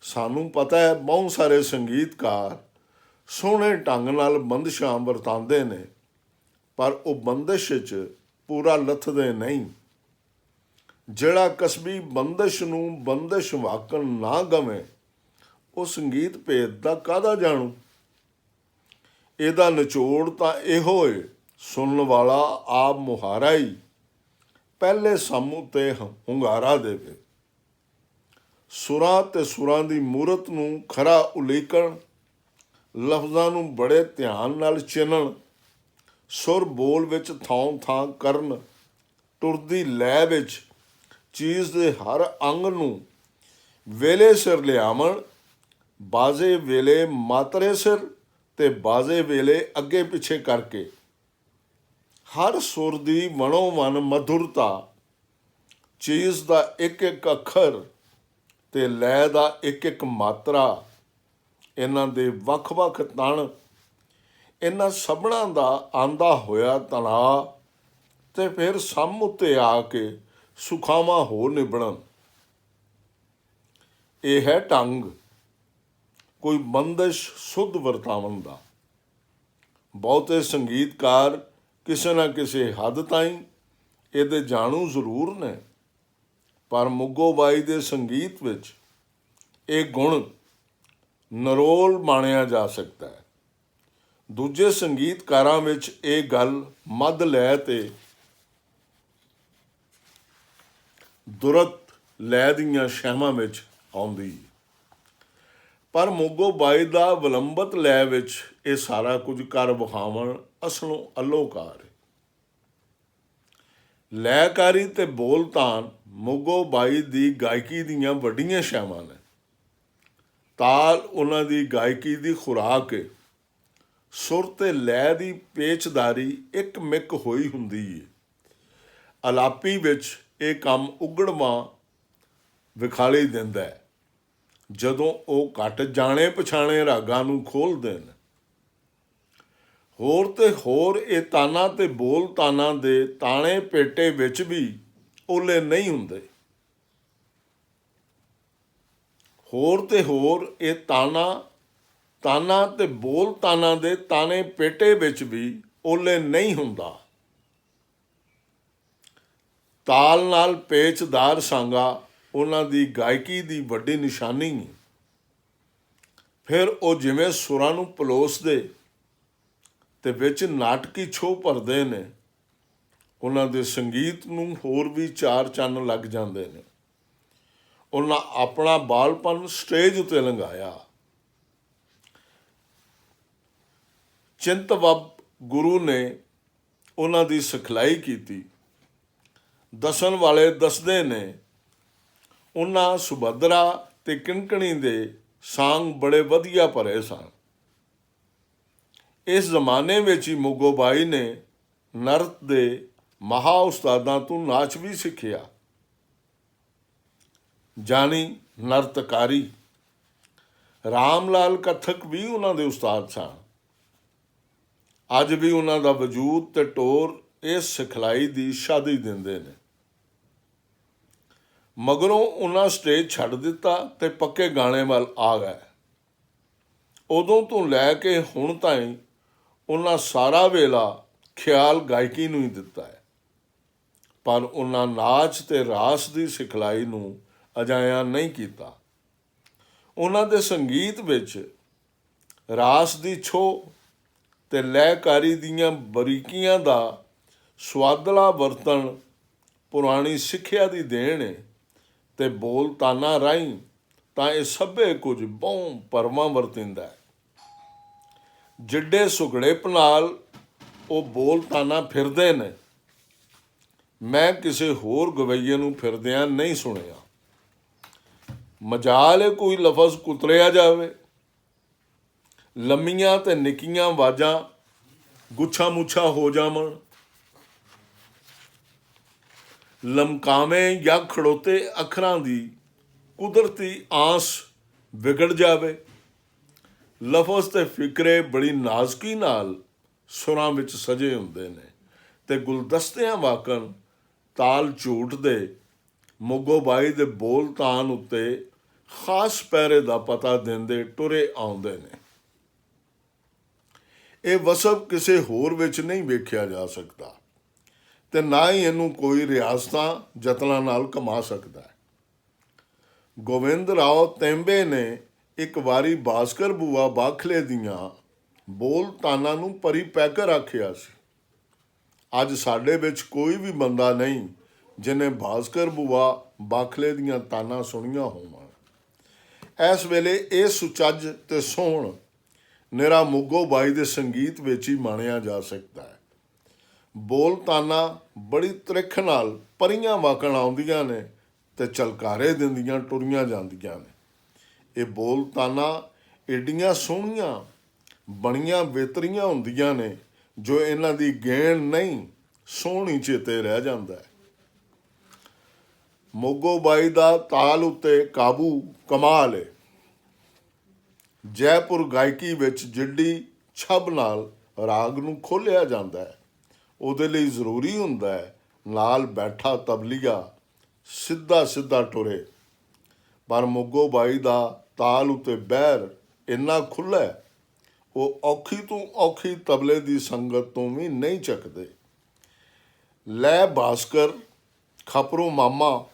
ਸਾਨੂੰ ਪਤਾ ਹੈ ਬਹੁਤ ਸਾਰੇ ਸੰਗੀਤਕਾਰ ਸੋਹਣੇ ਢੰਗ ਨਾਲ ਬੰਦਿਸ਼ਾਂ ਵਰਤਾਉਂਦੇ ਨੇ, ਪਰ ਉਹ ਬੰਦਿਸ਼ 'ਚ ਪੂਰਾ ਲੱਥਦੇ ਨਹੀਂ। ਜਿਹੜਾ ਕਸਬੀ ਬੰਦਿਸ਼ ਨੂੰ ਬੰਦਿਸ਼ ਵਾਕਣ ਨਾ ਗਵੇ, ਉਹ ਸੰਗੀਤ ਭੇਦ ਦਾ ਕਾਹਦਾ ਜਾਣੂ। ਇਹਦਾ ਨਿਚੋੜ ਤਾਂ ਇਹੋ ਏ, ਸੁਣਨ ਵਾਲਾ ਆਪ ਮੁਹਾਰਾ ਹੀ ਪਹਿਲੇ ਸਾਮੂ ਤੇ ਹੁੰਗਾਰਾ ਦੇਵੇ। ਸੁਰਾਂ ਤੇ ਸੁਰਾਂ ਦੀ ਮੂਰਤ ਨੂੰ ਖਰਾ ਉਲੀਕਣ, ਲਫ਼ਜ਼ਾਂ ਨੂੰ ਬੜੇ ਧਿਆਨ ਨਾਲ ਚਿਣਨ, ਸੁਰ ਬੋਲ ਵਿੱਚ ਥਾਂ ਥਾਂ ਕਰਨ, ਟੁਰਦੀ ਲੈਅ ਵਿੱਚ ਚੀਜ਼ ਦੇ ਹਰ ਅੰਗ ਨੂੰ ਵੇਲੇ ਸਿਰ ਲਿਆਵਣ, ਬਾਜ਼ੇ ਵੇਲੇ ਮਾਤਰੇ ਸਿਰ ਤੇ ਬਾਜ਼ੇ ਵੇਲੇ ਅੱਗੇ ਪਿੱਛੇ ਕਰਕੇ, ਹਰ ਸੁਰ ਦੀ ਵਣੋਂ ਵਨ ਮਧੁਰਤਾ, ਚੀਜ਼ ਦਾ ਇੱਕ ਇੱਕ ਅੱਖਰ ਤੇ ਲੈਅ ਦਾ ਇੱਕ ਇੱਕ ਮਾਤਰਾ, ਇਹਨਾਂ ਦੇ ਵੱਖ-ਵੱਖ ਤਣ, ਇਹਨਾਂ ਸਭਨਾਂ ਦਾ ਆਂਦਾ ਹੋਇਆ ਤਣਾਅ ਤੇ ਫਿਰ ਸਮ ਉੱਤੇ ਆ ਕੇ ਸੁਖਾਵਾਂ ਹੋ ਨਿਬੜਨ। ਇਹ ਹੈ ਢੰਗ ਕੋਈ ਬੰਦਿਸ਼ ਸੁੱਧ ਵਰਤਾਵਨ ਦਾ। ਬਹੁਤੇ ਸੰਗੀਤਕਾਰ ਕਿਸੇ ਨਾ ਕਿਸੇ ਹੱਦ ਤਾਈਂ ਇਹਦੇ ਜਾਣੂ ਜ਼ਰੂਰ ਨੇ, ਪਰ ਮੁੱਗੋਬਾਈ ਦੇ ਸੰਗੀਤ ਵਿੱਚ ਇਹ ਗੁਣ ਨਰੋਲ ਮਾਣਿਆ ਜਾ ਸਕਦਾ ਹੈ। ਦੂਜੇ ਸੰਗੀਤਕਾਰਾਂ ਵਿੱਚ ਇਹ ਗੱਲ ਮੱਧ ਲੈ ਤੇ ਦੁਰਤ ਲੈ ਦੀਆਂ ਸ਼ੈਵਾਂ ਵਿੱਚ ਆਉਂਦੀ, ਪਰ ਮੋਗੋਬਾਈ ਦਾ ਵਿਲੰਬਤ ਲੈ ਵਿੱਚ ਇਹ ਸਾਰਾ ਕੁਝ ਕਰ ਵਿਖਾਵਣ ਅਸਲੋਂ ਅਲੋਕਾਰ ਹੈ। ਲੈਅਕਾਰੀ ਤੇ ਬੋਲਤਾਨ ਮੋਗੋਬਾਈ ਦੀ ਗਾਇਕੀ ਦੀਆਂ ਵੱਡੀਆਂ ਸ਼ੈਵਾਂ ਨੇ। ਤਾਲ ਉਹਨਾਂ ਦੀ ਗਾਇਕੀ ਦੀ ਖੁਰਾਕ ਹੈ। ਸੁਰ ਤੇ ਲੈਅ ਦੀ ਪੇਚਦਾਰੀ ਇੱਕ ਮਿਕ ਹੋਈ ਹੁੰਦੀ ਹੈ। ਅਲਾਪੀ ਵਿੱਚ ਇਹ ਕੰਮ ਉਗੜਵਾਂ ਵਿਖਾਲੀ ਦਿੰਦਾ ਹੈ, ਜਦੋਂ ਉਹ ਘੱਟ ਜਾਣੇ ਪਛਾਣੇ ਰਾਗਾਂ ਨੂੰ ਖੋਲ੍ਹਦੇ ਨੇ। ਹੋਰ ਤੇ ਹੋਰ ਇਹ ਤਾਨਾਂ ਤੇ ਬੋਲ ਤਾਨਾਂ ਦੇ ਤਾਣੇ ਪੇਟੇ ਵਿੱਚ ਵੀ ਓਲੇ ਨਹੀਂ ਹੁੰਦੇ। ਹੋਰ ਤੇ ਹੋਰ ਇਹ ਤਾਨਾਂ ਤੇ ਬੋਲ ਤਾਨਾਂ ਦੇ ਤਾਣੇ ਪੇਟੇ ਵਿੱਚ ਵੀ ਓਲੇ ਨਹੀਂ ਹੁੰਦਾ। ਤਾਲ ਨਾਲ ਪੇਚਦਾਰ ਸਾਂਗਾ ਉਹਨਾਂ ਦੀ ਗਾਇਕੀ ਦੀ ਵੱਡੀ ਨਿਸ਼ਾਨੀ ਹੈ। ਫਿਰ ਉਹ ਜਿਵੇਂ ਸੁਰਾਂ ਨੂੰ ਪਲੋਸਦੇ ਤੇ ਵਿੱਚ ਨਾਟਕੀ ਛੋਹ ਭਰਦੇ ਨੇ, ਉਹਨਾਂ ਦੇ ਸੰਗੀਤ ਨੂੰ ਹੋਰ ਵੀ ਚਾਰ ਚੰਨ ਲੱਗ ਜਾਂਦੇ ਨੇ। ਉਹਨਾਂ ਆਪਣਾ ਬਾਲਪਨ ਸਟੇਜ ਉੱਤੇ ਲੰਘਾਇਆ। ਚਿੰਤਵੱਬ ਗੁਰੂ ਨੇ ਉਹਨਾਂ ਦੀ ਸਿਖਲਾਈ ਕੀਤੀ। ਦੱਸਣ ਵਾਲੇ ਦੱਸਦੇ ਨੇ, ਉਹਨਾਂ ਸੁਭਦਰਾ ਤੇ ਕਿਣਕਣੀ ਦੇ ਸਾਂਗ ਬੜੇ ਵਧੀਆ ਭਰੇ ਸਨ। ਇਸ ਜ਼ਮਾਨੇ ਵਿੱਚ ਹੀ ਮੋਗੋਬਾਈ ਨੇ ਨਰਤ ਦੇ ਮਹਾ ਉਸਤਾਦਾਂ ਤੋਂ ਨਾਚ ਵੀ ਸਿੱਖਿਆ। ਜਾਨੀ ਨਰਤਕਾਰੀ ਰਾਮ ਲਾਲ ਕਥਕ ਵੀ ਉਹਨਾਂ ਦੇ ਉਸਤਾਦ ਸਨ। ਅੱਜ ਵੀ ਉਹਨਾਂ ਦਾ ਵਜੂਦ ਤੇ ਟੋਰ ਇਸ ਸਿਖਲਾਈ ਦੀ ਸ਼ਾਦੀ ਦਿੰਦੇ ਨੇ। ਮਗਰੋਂ ਉਹਨਾਂ ਸਟੇਜ ਛੱਡ ਦਿੱਤਾ ਤੇ ਪੱਕੇ ਗਾਣੇ ਵੱਲ ਆ ਗਏ। ਉਦੋਂ ਤੋਂ ਲੈ ਕੇ ਹੁਣ ਤਾਈਂ ਉਹਨਾਂ ਸਾਰਾ ਵੇਲਾ ਖਿਆਲ ਗਾਇਕੀ ਨੂੰ ਹੀ ਦਿੱਤਾ ਹੈ, ਪਰ ਉਹਨਾਂ ਨਾਚ ਤੇ ਰਾਸ ਦੀ ਸਿਖਲਾਈ ਨੂੰ ਅਜਾਇਆ ਨਹੀਂ ਕੀਤਾ। ਉਹਨਾਂ ਦੇ ਸੰਗੀਤ ਵਿੱਚ ਰਾਸ ਦੀ ਛੋਹ ਤੇ ਲੈਅਕਾਰੀ ਦੀਆਂ ਬਰੀਕੀਆਂ ਦਾ ਸੁਆਦਲਾ ਵਰਤਣ ਪੁਰਾਣੀ ਸਿੱਖਿਆ ਦੀ ਦੇਣ ਹੈ, ਤੇ ਬੋਲ ਤਾਨਾਂ ਰਾਹੀਂ ਤਾਂ ਇਹ ਸਭੇ ਕੁਝ ਬਹੁ ਭਰਵਾਂ ਵਰਤਿੰਦਾ ਹੈ। ਜਿੱਡੇ ਸੁਘੜੇਪ ਨਾਲ ਉਹ ਬੋਲ ਤਾਨਾਂ ਫਿਰਦੇ ਨੇ, ਮੈਂ ਕਿਸੇ ਹੋਰ ਗਵਈਏ ਨੂੰ ਫਿਰਦਿਆਂ ਨਹੀਂ ਸੁਣਿਆ। ਮਜਾਲ ਏ ਕੋਈ ਲਫ਼ਜ਼ ਕੁਤਰਿਆ ਜਾਵੇ। ਲੰਮੀਆਂ ਤੇ ਨਿੱਕੀਆਂ ਆਵਾਜ਼ਾਂ ਗੁੱਛਾ ਮੁੱਛਾ ਹੋ ਜਾਵਣ। ਲਮਕਾਵੇਂ ਜਾਂ ਖੜੋਤੇ ਅੱਖਰਾਂ ਦੀ ਕੁਦਰਤੀ ਆਸ ਵਿਗੜ ਜਾਵੇ। ਲਫ਼ਜ਼ ਤੇ ਫਿਕਰੇ ਬੜੀ ਨਾਜ਼ਕੀ ਨਾਲ ਸੁਰਾਂ ਵਿੱਚ ਸਜੇ ਹੁੰਦੇ ਨੇ ਤੇ ਗੁਲਦਸਤਿਆਂ ਵਾਕਣ ਤਾਲ ਝੂਟ ਦੇ ਮੁੱਗੋ ਬਾਈ ਦੇ ਬੋਲ ਤਾਨ ਉੱਤੇ ਖਾਸ ਪਹਿਰੇ ਦਾ ਪਤਾ ਦਿੰਦੇ ਟੁਰੇ ਆਉਂਦੇ ਨੇ। ਇਹ ਵਸਫ ਕਿਸੇ ਹੋਰ ਵਿੱਚ ਨਹੀਂ ਵੇਖਿਆ ਜਾ ਸਕਦਾ ਤੇ ਨਾ ਹੀ ਇਹਨੂੰ ਕੋਈ ਰਿਆਸਤਾਂ ਯਤਨਾਂ ਨਾਲ ਕਮਾ ਸਕਦਾ ਹੈ। ਗੋਬਿੰਦ ਰਾਓ ਤੈਂਬੇ ਨੇ ਇੱਕ ਵਾਰੀ ਭਾਸਕਰ ਬੂਆ ਬਾਖਲੇ ਦੀਆਂ ਬੋਲ ਤਾਨਾਂ ਨੂੰ ਪਰਿਪੈਕਰ ਆਖਿਆ ਸੀ। ਅੱਜ ਸਾਡੇ ਵਿੱਚ ਕੋਈ ਵੀ ਬੰਦਾ ਨਹੀਂ ਜਿਹਨੇ ਭਾਸਕਰ ਬੂਆ ਬਾਖਲੇ ਦੀਆਂ ਤਾਨਾਂ ਸੁਣੀਆਂ ਹੋਣ। ਇਸ ਵੇਲੇ ਇਹ ਸੁਚੱਜ ਤੇ ਸੋਹਣ ਨਿਰਾ ਮੁੱਗੋ ਬਾਈ ਦੇ ਸੰਗੀਤ ਵਿੱਚ ਹੀ ਮਾਣਿਆ ਜਾ ਸਕਦਾ ਹੈ। ਬੋਲ ਤਾਨਾਂ ਬੜੀ ਤ੍ਰਿਖ ਨਾਲ ਪਰੀਆਂ ਵਾਕਣ ਆਉਂਦੀਆਂ ਨੇ ਤੇ ਝਲਕਾਰੇ ਦਿੰਦੀਆਂ ਟੁਰੀਆਂ ਜਾਂਦੀਆਂ ਨੇ। ਇਹ ਬੋਲ ਤਾਨਾਂ ਏਡੀਆਂ ਸੋਹਣੀਆਂ ਬਣੀਆਂ ਵੇਤਰੀਆਂ ਹੁੰਦੀਆਂ ਨੇ ਜੋ ਇਹਨਾਂ ਦੀ ਗੇਣ ਨਹੀਂ ਸੋਹਣੀ ਚੇਤੇ ਰਹਿ ਜਾਂਦਾ ਹੈ। ਮੋਗੋ ਬਾਈ ਦਾ ਤਾਲ ਉੱਤੇ ਕਾਬੂ ਕਮਾਲ ਹੈ। ਜੈਪੁਰ ਗਾਇਕੀ ਵਿੱਚ ਜਿੱਡੀ ਛੱਬ ਨਾਲ ਰਾਗ ਨੂੰ ਖੋਲ੍ਹਿਆ ਜਾਂਦਾ ਹੈ, ਉਹਦੇ ਲਈ ਜ਼ਰੂਰੀ ਹੁੰਦਾ ਹੈ ਨਾਲ ਬੈਠਾ ਤਬਲੀਆ ਸਿੱਧਾ ਸਿੱਧਾ ਟੁਰੇ। ਪਰ ਮੋਗੋ ਬਾਈ ਦਾ ਤਾਲ ਉੱਤੇ ਬਹਿਰ ਇੰਨਾ ਖੁੱਲ੍ਹਾ ਹੈ, ਉਹ ਔਖੀ ਤੋਂ ਔਖੀ ਤਬਲੇ ਦੀ ਸੰਗਤ ਤੋਂ ਵੀ ਨਹੀਂ ਚੱਕਦੇ। ਲੈ ਭਾਸਕਰ ਖਪਰੂ ਮਾਮਾ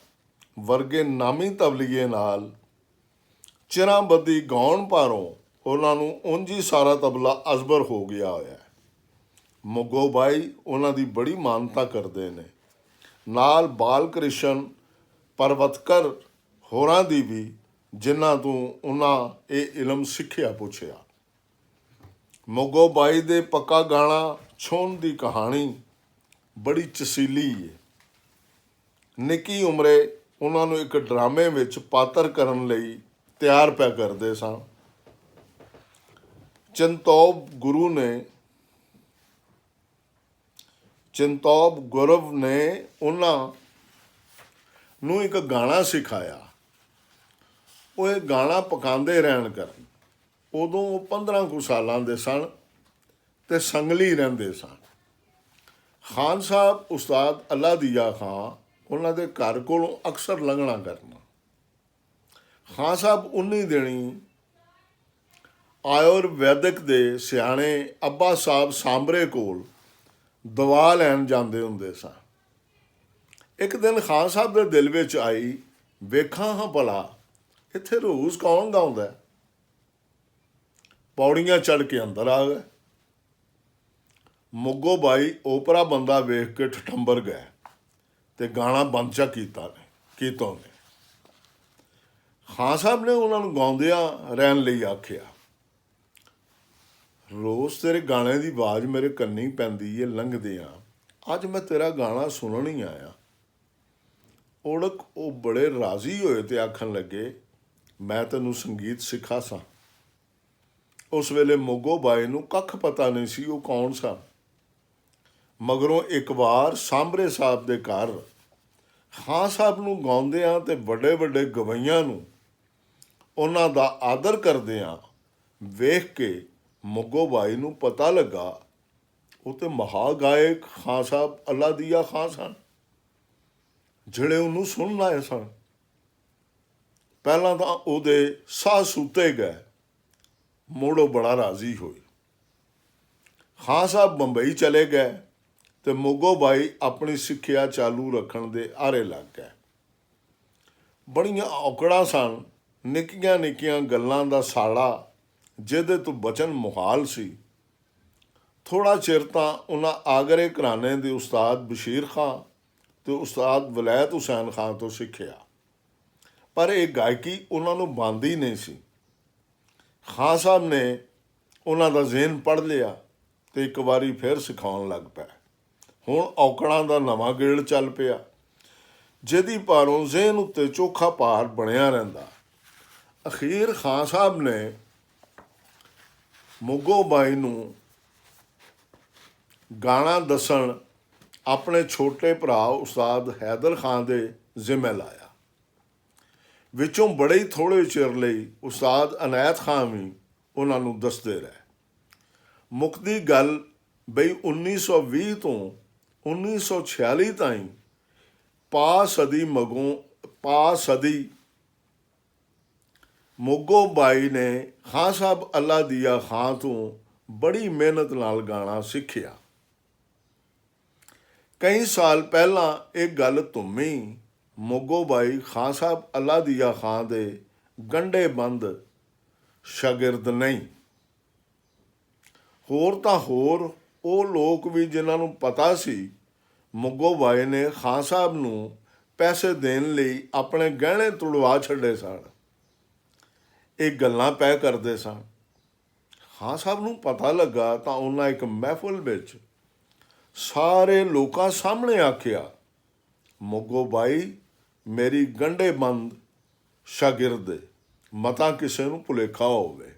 ਵਰਗੇ ਨਾਮੀ ਤਬਲੀਏ ਨਾਲ ਚਿਰਾਂ ਬੱਧੀ ਗਾਉਣ ਭਾਰੋਂ ਉਹਨਾਂ ਨੂੰ ਉਂਝ ਹੀ ਸਾਰਾ ਤਬਲਾ ਅਜ਼ਬਰ ਹੋ ਗਿਆ ਹੋਇਆ ਹੈ। ਮੁੱਗੋ ਬਾਈ ਉਹਨਾਂ ਦੀ ਬੜੀ ਮਾਨਤਾ ਕਰਦੇ ਨੇ। ਨਾਲ ਬਾਲ ਕ੍ਰਿਸ਼ਨ ਪਰਵਤਕਰ ਹੋਰਾਂ ਦੀ ਵੀ, ਜਿਨ੍ਹਾਂ ਤੋਂ ਉਹਨਾਂ ਇਹ ਇਲਮ ਸਿੱਖਿਆ ਪੁੱਛਿਆ। ਮੁੱਗੋ ਬਾਈ ਦੇ ਪੱਕਾ ਗਾਣਾ ਛੋਹਣ ਦੀ ਕਹਾਣੀ ਬੜੀ ਚਸੀਲੀ ਹੈ। ਨਿੱਕੀ ਉਮਰੇ ਉਹਨਾਂ ਨੂੰ ਇੱਕ ਡਰਾਮੇ ਵਿੱਚ ਪਾਤਰ ਕਰਨ ਲਈ ਤਿਆਰ ਪਿਆ ਕਰਦੇ ਸਾਂ। ਚਿੰਤੌਬ ਗੁਰਵ ਨੇ ਉਹਨਾਂ ਨੂੰ ਇੱਕ ਗਾਣਾ ਸਿਖਾਇਆ। ਉਹ ਇਹ ਗਾਣਾ ਪਕਾਉਂਦੇ ਰਹਿਣ ਕਰਨ। ਉਦੋਂ ਉਹ 15 ਕੁ ਸਾਲਾਂ ਦੇ ਸਨ ਤੇ ਸੰਗਲੀ ਰਹਿੰਦੇ ਸਨ। ਖਾਨ ਸਾਹਿਬ ਉਸਤਾਦ ਅੱਲਾ ਦੀਆ ਖਾਂ ਉਹਨਾਂ ਦੇ ਘਰ ਕੋਲੋਂ ਅਕਸਰ ਲੰਘਣਾ ਕਰਨਾ। ਖਾਨ ਸਾਹਿਬ 19 ਦਿਨੀ ਆਯੁਰਵੈਦਿਕ ਦੇ ਸਿਆਣੇ ਅੱਬਾ ਸਾਹਿਬ ਸਾਂਬਰੇ ਕੋਲ ਦਵਾ ਲੈਣ ਜਾਂਦੇ ਹੁੰਦੇ ਸਨ। ਇੱਕ ਦਿਨ ਖਾਨ ਸਾਹਿਬ ਦੇ ਦਿਲ ਵਿੱਚ ਆਈ, ਵੇਖਾਂ ਹਾਂ ਭਲਾ ਇੱਥੇ ਰੋਜ਼ ਕੌਣ ਗਾਉਂਦਾ। ਪੌੜੀਆਂ ਚੜ੍ਹ ਕੇ ਅੰਦਰ ਆ ਗਏ। ਮੁੱਗੋ ਬਾਈ ਓਪਰਾ ਬੰਦਾ ਵੇਖ ਕੇ ਠਠੰਬਰ ਗਏ ਤੇ ਗਾਣਾ ਬੰਦ ਚਾ ਕੀਤਾ ਨੇ। ਖਾਨ ਸਾਹਿਬ ਨੇ ਉਹਨਾਂ ਨੂੰ ਗਾਉਂਦਿਆਂ ਰਹਿਣ ਲਈ ਆਖਿਆ, ਰੋਜ਼ ਤੇਰੇ ਗਾਣੇ ਦੀ ਆਵਾਜ਼ ਮੇਰੇ ਕੰਨੀ ਪੈਂਦੀ ਏ ਲੰਘਦਿਆਂ, ਅੱਜ ਮੈਂ ਤੇਰਾ ਗਾਣਾ ਸੁਣਨ ਹੀ ਆਇਆ। ਓੜਕ ਉਹ ਬੜੇ ਰਾਜ਼ੀ ਹੋਏ ਤੇ ਆਖਣ ਲੱਗੇ, ਮੈਂ ਤੈਨੂੰ ਸੰਗੀਤ ਸਿਖਾ ਸਾਂ। ਉਸ ਵੇਲੇ ਮੁੱਗੋ ਬਾਈ ਨੂੰ ਕੱਖ ਪਤਾ ਨਹੀਂ ਸੀ ਉਹ ਕੌਣ ਸਨ। ਮਗਰੋਂ ਇੱਕ ਵਾਰ ਸਾਂਬਰੇ ਸਾਹਿਬ ਦੇ ਘਰ ਖਾਨ ਸਾਹਿਬ ਨੂੰ ਗਾਉਂਦਿਆਂ ਤੇ ਵੱਡੇ ਵੱਡੇ ਗਵਈਆਂ ਨੂੰ ਉਹਨਾਂ ਦਾ ਆਦਰ ਕਰਦਿਆਂ ਵੇਖ ਕੇ ਮੁੱਗੋ ਬਾਈ ਨੂੰ ਪਤਾ ਲੱਗਾ ਉਹ ਤੇ ਮਹਾਗਾਇਕ ਖਾਨ ਸਾਹਿਬ ਅੱਲਾ ਦੀਆ ਖਾਂ ਸਨ, ਜਿਹੜੇ ਉਹਨੂੰ ਸੁਣਨ ਆਏ ਸਨ। ਪਹਿਲਾਂ ਤਾਂ ਉਹਦੇ ਸਾਹ ਸੁੱਤੇ ਗਏ, ਮੁੜ ਬੜਾ ਰਾਜ਼ੀ ਹੋਈ। ਖਾਨ ਸਾਹਿਬ ਬੰਬਈ ਚਲੇ ਗਏ ਤੇ ਮੁੱਗੋ ਬਾਈ ਆਪਣੀ ਸਿੱਖਿਆ ਚਾਲੂ ਰੱਖਣ ਦੇ ਆਰੇ ਲੱਗ ਗਏ। ਬੜੀਆਂ ਔਕੜਾਂ ਸਨ, ਨਿੱਕੀਆਂ ਨਿੱਕੀਆਂ ਗੱਲਾਂ ਦਾ ਸਾੜਾ ਜਿਹਦੇ ਤੋਂ ਬਚਨ ਮੁਹਾਲ ਸੀ। ਥੋੜ੍ਹਾ ਚਿਰ ਤਾਂ ਉਹਨਾਂ ਆਗਰੇ ਘਰਾਣੇ ਦੇ ਉਸਤਾਦ ਬਸ਼ੀਰ ਖਾਂ ਤੇ ਉਸਤਾਦ ਵਲੈਤ ਹੁਸੈਨ ਖਾਂ ਤੋਂ ਸਿੱਖਿਆ, ਪਰ ਇਹ ਗਾਇਕੀ ਉਹਨਾਂ ਨੂੰ ਬਾਂਦੀ ਨਹੀਂ ਸੀ। ਖਾਨ ਸਾਹਿਬ ਨੇ ਉਹਨਾਂ ਦਾ ਜ਼ਿਹਨ ਪੜ੍ਹ ਲਿਆ ਤੇ ਇੱਕ ਵਾਰੀ ਫਿਰ ਸਿਖਾਉਣ ਲੱਗ ਪਏ। ਹੁਣ ਔਕੜਾਂ ਦਾ ਨਵਾਂ ਗੇੜ ਚੱਲ ਪਿਆ, ਜਿਹਦੀ ਭਾਰੋਂ ਜ਼ਿਹਨ ਉੱਤੇ ਚੋਖਾ ਭਾਰ ਬਣਿਆ ਰਹਿੰਦਾ। ਅਖੀਰ ਖਾਂ ਸਾਹਿਬ ਨੇ ਮੁੱਗੋ ਬਾਈ ਨੂੰ ਗਾਣਾ ਦੱਸਣ ਆਪਣੇ ਛੋਟੇ ਭਰਾ ਉਸਤਾਦ ਹੈਦਰ ਖਾਨ ਦੇ ਜ਼ਿੰਮੇ ਲਾਇਆ। ਵਿੱਚੋਂ ਬੜੇ ਹੀ ਥੋੜ੍ਹੇ ਚਿਰ ਲਈ ਉਸਤਾਦ ਅਨਾਇਤ ਖਾਨ ਵੀ ਉਹਨਾਂ ਨੂੰ ਦੱਸਦੇ ਰਹੇ। ਮੁੱਕਦੀ ਗੱਲ ਬਈ 1920 ਤੋਂ 1946 ਤਾਈਂ ਪਾ ਸਦੀ ਮੁੱਗੋ ਬਾਈ ਨੇ ਖਾਂ ਸਾਹਿਬ ਅੱਲਾ ਦੀਆ ਖਾਂ ਤੋਂ ਬੜੀ ਮਿਹਨਤ ਨਾਲ ਗਾਣਾ ਸਿੱਖਿਆ। ਕਈ ਸਾਲ ਪਹਿਲਾਂ ਇਹ ਗੱਲ ਧੁੰਮੀ ਮੁੱਗੋ ਬਾਈ ਖਾਂ ਸਾਹਿਬ ਅੱਲਾ ਦੀਆ ਖਾਂ ਦੇ ਗੰਢੇ ਬੰਦ ਸ਼ਾਗਿਰਦ ਨਹੀਂ। ਹੋਰ ਤਾਂ ਹੋਰ ਉਹ ਲੋਕ ਵੀ ਜਿਨ੍ਹਾਂ ਨੂੰ ਪਤਾ ਸੀ ਮੁੱਗੋ ਬਾਈ ਨੇ ਖਾਂ ਸਾਹਿਬ ਨੂੰ ਪੈਸੇ ਦੇਣ ਲਈ ਆਪਣੇ ਗਹਿਣੇ ਤੁੜਵਾ ਛੱਡੇ ਸਨ, ਇਹ ਗੱਲਾਂ ਪੈ ਕਰਦੇ ਸਨ। ਖਾਂ ਸਾਹਿਬ ਨੂੰ ਪਤਾ ਲੱਗਾ ਤਾਂ ਉਹਨਾਂ ਇੱਕ ਮਹਿਫਲ ਵਿੱਚ ਸਾਰੇ ਲੋਕਾਂ ਸਾਹਮਣੇ ਆਖਿਆ, ਮੁੱਗੋ ਬਾਈ ਮੇਰੀ ਗੰਢੇ ਬੰਦ ਸ਼ਾਗਿਰਦ, ਮਤਾ ਕਿਸੇ ਨੂੰ ਭੁਲੇਖਾ ਹੋਵੇ।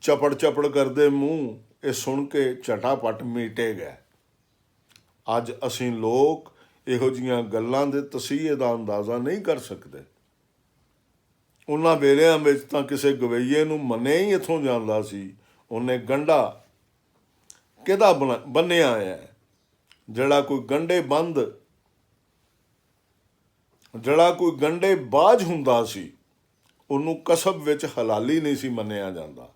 ਚਪੜ ਕਰਦੇ ਮੂੰਹ ਇਹ ਸੁਣ ਕੇ ਝਟਾਪਟ ਮੀਟੇ ਗਏ। ਅੱਜ ਅਸੀਂ ਲੋਕ ਇਹੋ ਜਿਹੀਆਂ ਗੱਲਾਂ ਦੇ ਤਸੀਹੇ ਦਾ ਅੰਦਾਜ਼ਾ ਨਹੀਂ ਕਰ ਸਕਦੇ। ਉਹਨਾਂ ਵੇਲਿਆਂ ਵਿੱਚ ਤਾਂ ਕਿਸੇ ਗਵਈਏ ਨੂੰ ਮੰਨਿਆ ਹੀ ਇੱਥੋਂ ਜਾਂਦਾ ਸੀ ਉਹਨੇ ਗੰਢਾ ਕਿਹਦਾ ਬੰਨਿਆ ਹੈ। ਜਿਹੜਾ ਕੋਈ ਗੰਢੇ ਬਾਝ ਹੁੰਦਾ ਸੀ ਉਹਨੂੰ ਕਸਬ ਵਿੱਚ ਹਲਾਲੀ ਨਹੀਂ ਸੀ ਮੰਨਿਆ ਜਾਂਦਾ।